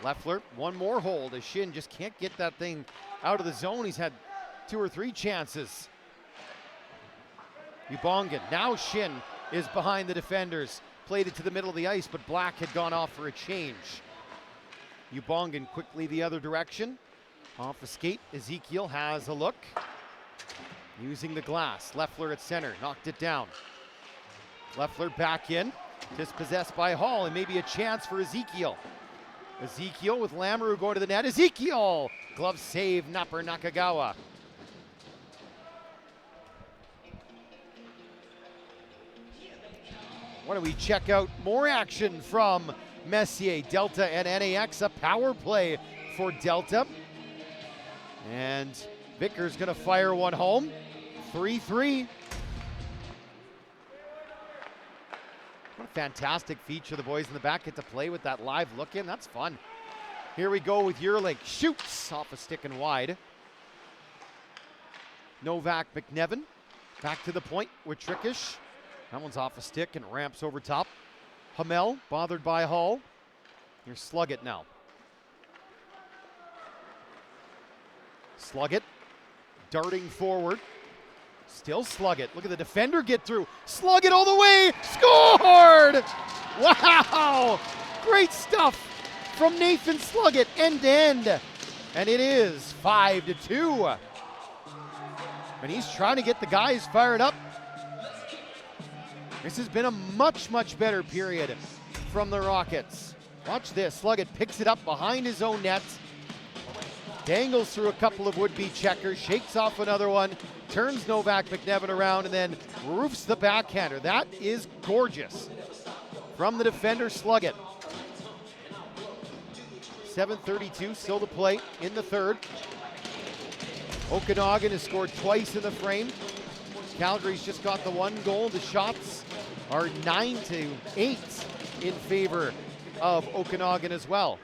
Leffler, one more hold as Shin just can't get that thing out of the zone. He's had 2 or 3 chances. Ubongan, now Shin is behind the defenders. played it to the middle of the ice, but Black had gone off for a change. Ubongan quickly the other direction. Off the skate, Ezekiel has a look. Using the glass, Leffler at center, knocked it down. Leffler back in, dispossessed by Hall, and maybe a chance for Ezekiel. Ezekiel with Lamoureux going to the net. Ezekiel! Glove save, Napper Nakagawa. Why don't we check out more action from Messier, Delta and NAX, a power play for Delta. And Vickers gonna fire one home, 3-3. What a fantastic feature. The boys in the back get to play with that live look in, that's fun. Here we go with Yearlake, shoots off a stick and wide. Novak McNevin, back to the point with Trickish. That one's off a stick and ramps over top. Hamel, bothered by Hall. Here's Sluggett now. Sluggett, darting forward. Still Sluggett. Look at the defender get through. Sluggett all the way. Scored! Wow! Great stuff from Nathan Sluggett, end to end. And it is 5-2. And he's trying to get the guys fired up. This has been a much, much better period from the Rockets. Watch this. Sluggett picks it up behind his own net. Dangles through a couple of would-be checkers, shakes off another one, turns Novak McNevin around, and then roofs the backhander. That is gorgeous from the defender, Sluggett. 7:32 still to play in the third. Okanagan has scored twice in the frame. Calgary's just got the one goal. The shots are 9-8 in favor of Okanagan as well.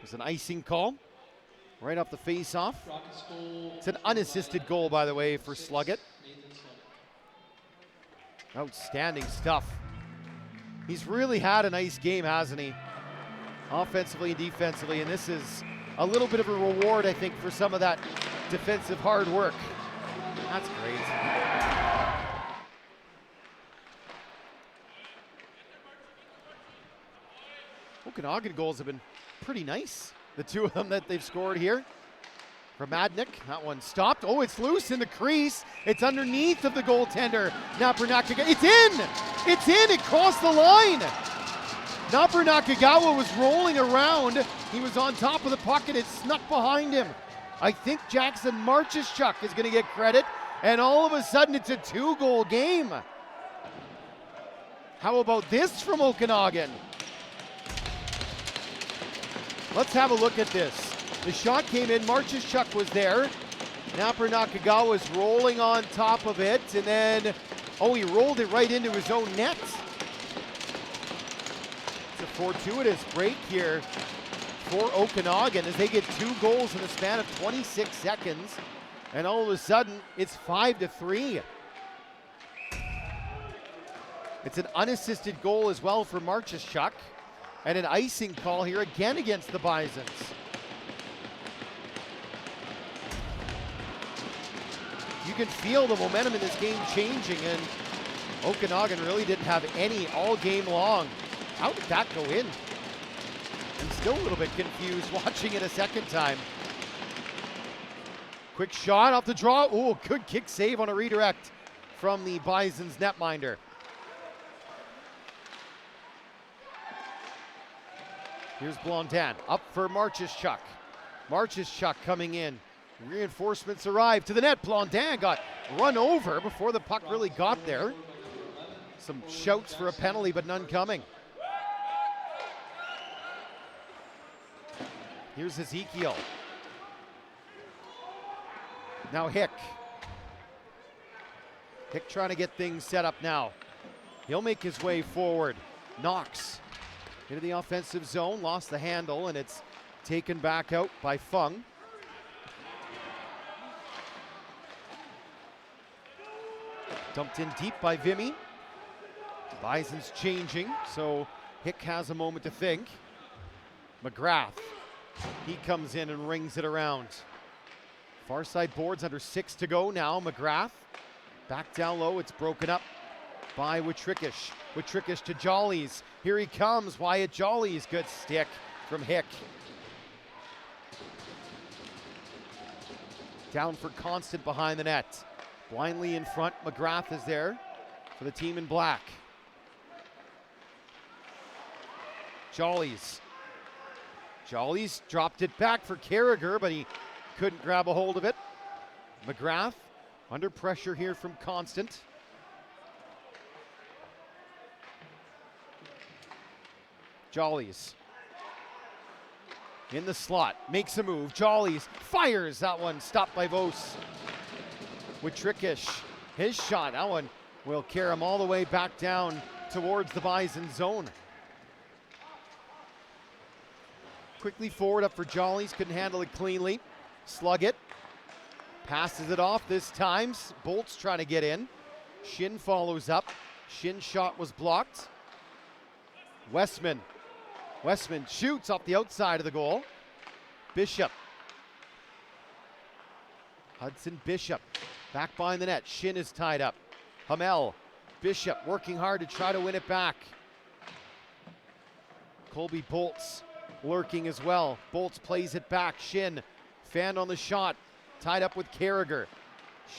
There's an icing call right off the face-off. It's an unassisted goal, by the way, for Sluggett. Outstanding stuff. He's really had a nice game, hasn't he? Offensively and defensively, and this is a little bit of a reward, I think, for some of that defensive hard work. That's great. Okanagan goals have been pretty nice, the two of them that they've scored here. Ramadnik, that one stopped. Oh, it's loose in the crease. It's underneath of the goaltender. Napper Nakagawa, it's in! It's in, it crossed the line! Napper Nakagawa was rolling around. He was on top of the puck and it snuck behind him. I think Jackson Marcheschuk is gonna get credit, and all of a sudden it's a 2-goal game. How about this from Okanagan? Let's have a look at this. The shot came in, Marcheschuk was there. Napper Nakagawa is rolling on top of it, and then, oh, he rolled it right into his own net. It's a fortuitous break here for Okanagan as they get 2 goals in the span of 26 seconds, and all of a sudden, it's 5-3. It's an unassisted goal as well for Marcheschuk, and an icing call here again against the Bisons. You can feel the momentum in this game changing, and Okanagan really didn't have any all game long. How did that go in? I'm still a little bit confused watching it a second time. Quick shot off the draw. Oh, good kick save on a redirect from the Bisons netminder. Here's Blondin up for Marcheschuk. Marcheschuk coming in. Reinforcements arrive to the net. Blondin got run over before the puck really got there. Some shouts for a penalty, but none coming. Here's Ezekiel. Now Hick. Hick trying to get things set up now. He'll make his way forward. Knox into the offensive zone, lost the handle, and it's taken back out by Fung. Dumped in deep by Vimy. Bison's changing, so Hick has a moment to think. McGrath, he comes in and rings it around. Far side boards under 6 to go now. McGrath back down low. It's broken up by Watrickish. Watrickish to Jollies. Here he comes. Wyatt Jollies. Good stick from Hick. Down for Constant behind the net. Blindly in front. McGrath is there for the team in black. Jollies. Jollies dropped it back for Carragher, but he couldn't grab a hold of it. McGrath under pressure here from Constant. Jollies in the slot, makes a move. Jollies fires that one, stopped by Vos. Watrickish, his shot, that one will carry him all the way back down towards the Bison zone. Quickly forward up for Jollies, couldn't handle it cleanly. Slug it, passes it off this time. Bolt's trying to get in. Shin follows up. Shin's shot was blocked. Westman shoots off the outside of the goal. Bishop. Hudson Bishop back behind the net. Shin is tied up. Hamel. Bishop working hard to try to win it back. Colby Bolts lurking as well. Bolts plays it back. Shin fanned on the shot. Tied up with Carragher.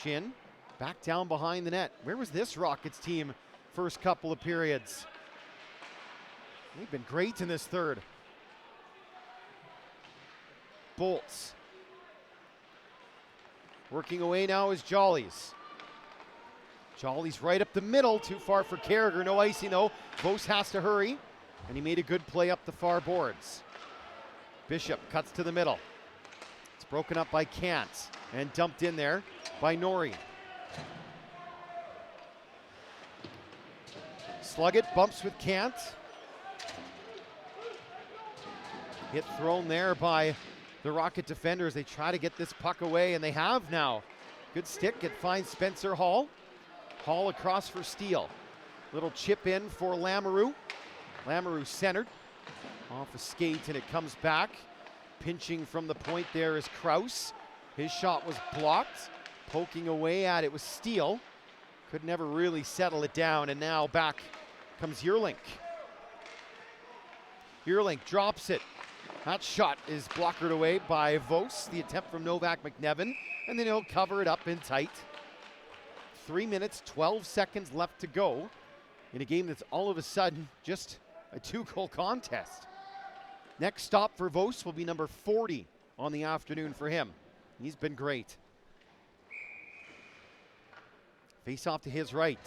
Shin back down behind the net. Where was this Rockets team first couple of periods? They've been great in this third. Bolts. Working away now is Jollies. Jollies right up the middle, too far for Carragher. No icing though. Vos has to hurry, and he made a good play up the far boards. Bishop cuts to the middle. It's broken up by Kant and dumped in there by Norrie. Slug it, bumps with Kant. Hit thrown there by the Rocket defenders. They try to get this puck away, and they have now. Good stick, it finds Spencer Hall. Hall across for Steele. Little chip in for Lamoureux. Lamoureux centered. Off a skate, and it comes back. Pinching from the point there is Kraus. His shot was blocked. Poking away at it was Steele. Could never really settle it down, and now back comes Yerlink. Yerlink drops it. That shot is blockered away by Vos, the attempt from Novak McNevin, and then he'll cover it up in tight. 3 minutes, 12 seconds left to go in a game that's all of a sudden just a 2-goal contest. Next stop for Vos will be number 40 on the afternoon for him. He's been great. Face off to his right.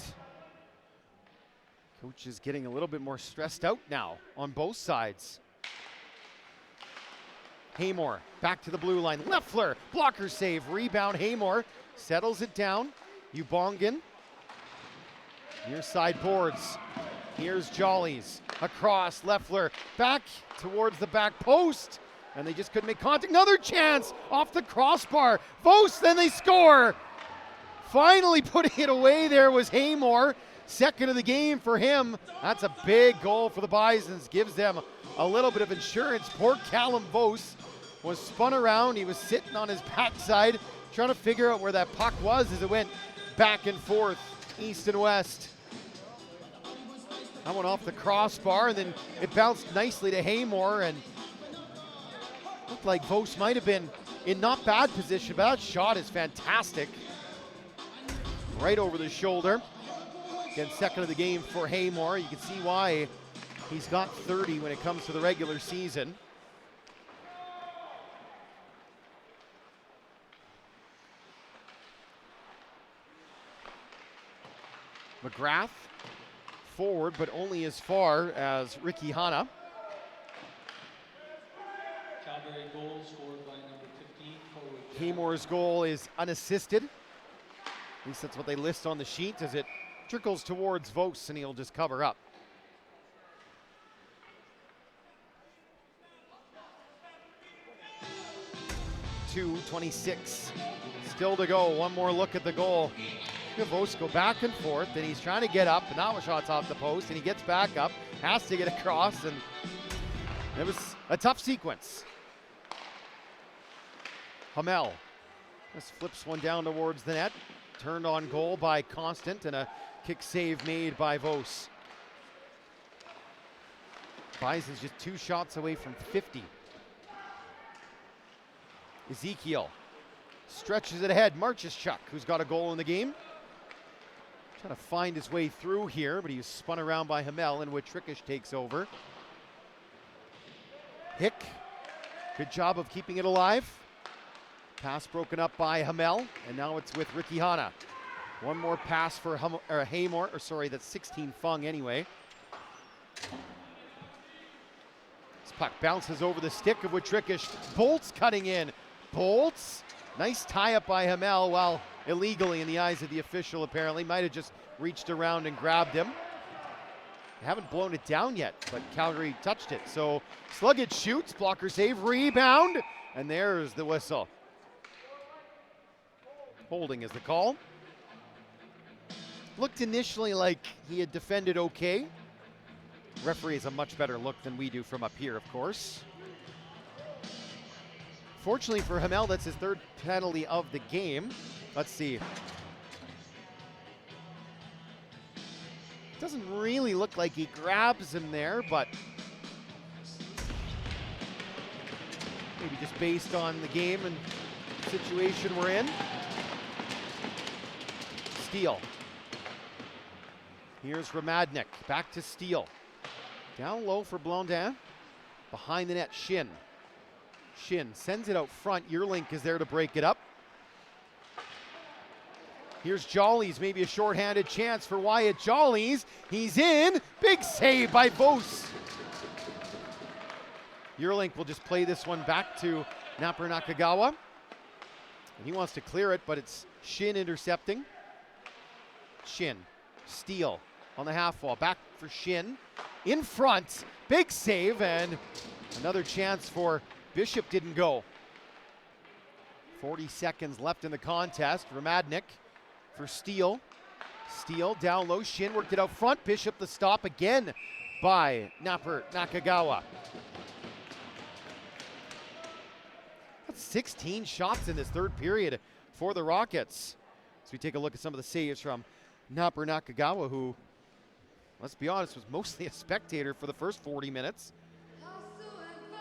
Coach is getting a little bit more stressed out now on both sides. Haymore back to the blue line. Leffler, blocker save, rebound. Haymore settles it down. Ubongan. Near side boards. Here's Jollies. Across, Leffler back towards the back post. And they just couldn't make contact. Another chance off the crossbar. Vos, then they score. Finally putting it away there was Haymore. Second of the game for him. That's a big goal for the Bisons. Gives them a little bit of insurance. Poor Callum Vos was spun around. He was sitting on his backside trying to figure out where that puck was as it went back and forth, east and west. That one off the crossbar, and then it bounced nicely to Haymore, and looked like Vos might have been in not bad position, but that shot is fantastic. Right over the shoulder. Again, second of the game for Haymore. You can see why he's got 30 when it comes to the regular season. McGrath forward, but only as far as Ricky Hanna. Calgary goal scored by number 15, forward. Haymore's goal is unassisted. At least that's what they list on the sheet as it trickles towards Vos, and he'll just cover up. .226 still to go. One more look at the goal. Vos go back and forth, and he's trying to get up, and now a shot's off the post, and he gets back up, has to get across, and it was a tough sequence. Hamel This flips one down towards the net. Turned on goal by Constant, and a kick save made by Vos. Bison's just 2 shots away from 50. Ezekiel stretches it ahead. Marcheshchuk, who's got a goal in the game. Trying to find his way through here, but he's spun around by Hamel, in which Rickish takes over. Hick, good job of keeping it alive. Pass broken up by Hamel, and now it's with Ricky Hanna. One more pass for Haymore, that's 16 Fung anyway. This puck bounces over the stick of Rickish. Bolts cutting in. Bolts, nice tie-up by Hamel, while illegally in the eyes of the official apparently. Might have just reached around and grabbed him. They haven't blown it down yet, but Calgary touched it. So Sluggett shoots, blocker save, rebound, and there's the whistle. Holding is the call. Looked initially like he had defended okay. Referee has a much better look than we do from up here, of course. Fortunately for Hamel, that's his 3rd penalty of the game. Let's see. Doesn't really look like he grabs him there, but maybe just based on the game and situation we're in. Steele. Here's Ramadnik, back to Steele. Down low for Blondin. Behind the net, Shin. Shin sends it out front. Yearlink is there to break it up. Here's Jollies, maybe a shorthanded chance for Wyatt Jollies. He's in. Big save by Vos. Yearlink will just play this one back to Napper Nakagawa. And he wants to clear it, but it's Shin intercepting. Shin, Steele on the half wall, back for Shin. In front, big save, and another chance for Bishop didn't go. 40 seconds left in the contest. Ramadnik for Steele. Steele down low. Shin worked it out front. Bishop the stop again by Napper Nakagawa. That's 16 shots in this 3rd period for the Rockets. So we take a look at some of the saves from Napper Nakagawa, who, let's be honest, was mostly a spectator for the first 40 minutes.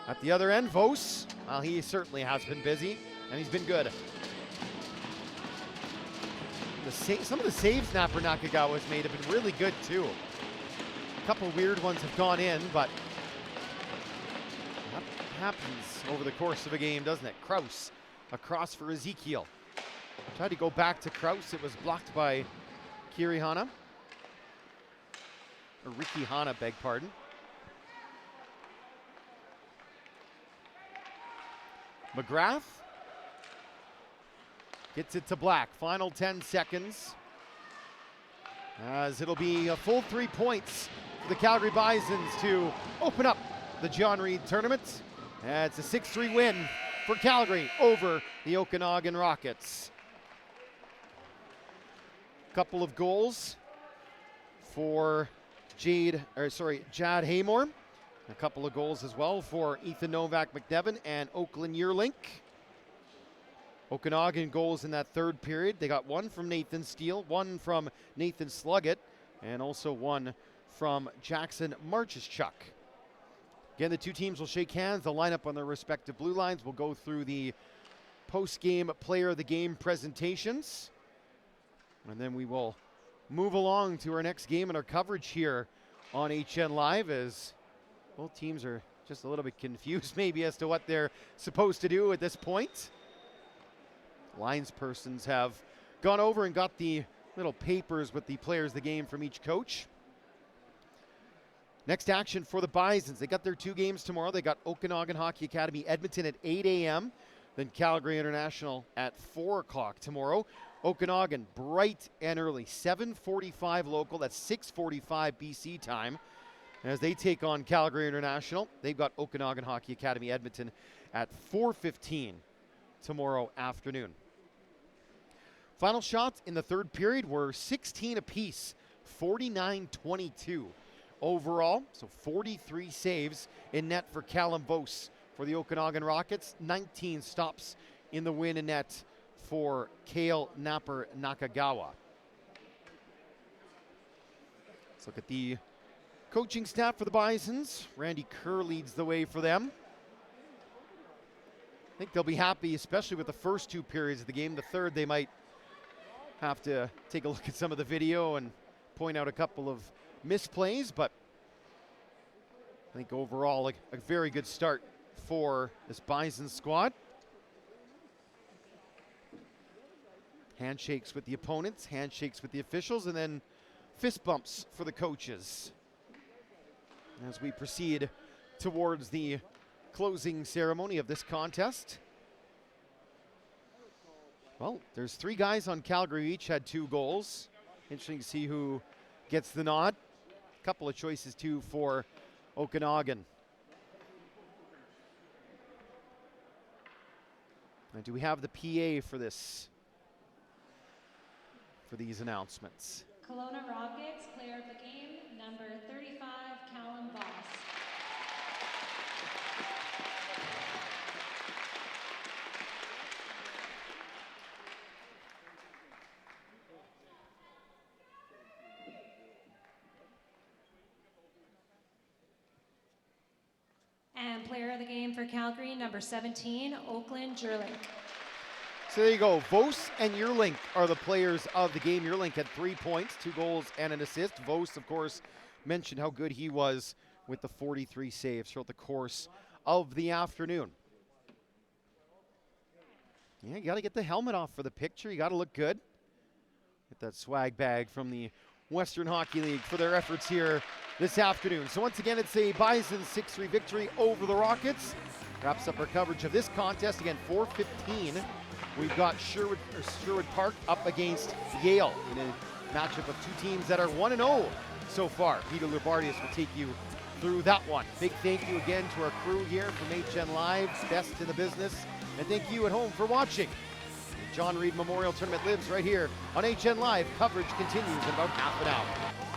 At the other end, Vos, well, he certainly has been busy, and he's been good. Some of the saves Napper Nakagawa has made have been really good, too. A couple weird ones have gone in, but that happens over the course of a game, doesn't it? Kraus across for Ezekiel. Tried to go back to Kraus. It was blocked by Kiri Hanna. Or Ricky Hanna, beg pardon. McGrath gets it to Black. Final 10 seconds. As it'll be a full 3 points for the Calgary Bisons to open up the John Reid tournament. It's a 6-3 win for Calgary over the Okanagan Rockets. Couple of goals for Jad Haymore. A couple of goals as well for Ethan Novak McNevin and Oakland Yearlink. Okanagan goals in that 3rd period. They got one from Nathan Steele, one from Nathan Sluggett, and also one from Jackson Marcheshchuk. Again, the 2 teams will shake hands. They'll line up on their respective blue lines. We'll go through the post-game player of the game presentations. And then we will move along to our next game and our coverage here on HN Live, as both teams are just a little bit confused maybe as to what they're supposed to do at this point. Linespersons have gone over and got the little papers with the players of the game from each coach. Next action for the Bisons. They got their 2 games tomorrow. They got Okanagan Hockey Academy Edmonton at 8 a.m., then Calgary International at 4 o'clock tomorrow. Okanagan, bright and early, 7:45 local. That's 6:45 BC time. As they take on Calgary International, they've got Okanagan Hockey Academy Edmonton at 4:15 tomorrow afternoon. Final shots in the 3rd period were 16 apiece, 49-22 overall. So 43 saves in net for Callum Vos for the Okanagan Rockets. 19 stops in the win in net for Kale Napper Nakagawa. Let's look at the coaching staff for the Bisons. Randy Kerr leads the way for them. I think they'll be happy, especially with the first 2 periods of the game. The third, they might have to take a look at some of the video and point out a couple of misplays, but I think overall a very good start for this Bison squad. Handshakes with the opponents, handshakes with the officials, and then fist bumps for the coaches as we proceed towards the closing ceremony of this contest. Well, there's 3 guys on Calgary, each had 2 goals. Interesting to see who gets the nod. A couple of choices too for Okanagan. And do we have the PA for this? For these announcements? Kelowna Rockets, player of the game, number 35, Callum Voss. And player of the game for Calgary, number 17, Oakland Jurlink. So there you go. Vos and Jurlink are the players of the game. Jurlink had 3 points, 2 goals, and an assist. Vos, of course, mentioned how good he was with the 43 saves throughout the course of the afternoon. Yeah, you got to get the helmet off for the picture. You got to look good. Get that swag bag from the Western Hockey League for their efforts here this afternoon. So once again, it's a Bison 6-3 victory over the Rockets. Wraps up our coverage of this contest. Again, 4:15. We've got Sherwood Park up against Yale in a matchup of 2 teams that are 1-0 so far. Peter Lubardius will take you through that one. Big thank you again to our crew here from HN Live, best in the business. And thank you at home for watching. The John Reid Memorial Tournament lives right here on HN Live. Coverage continues in about half an hour.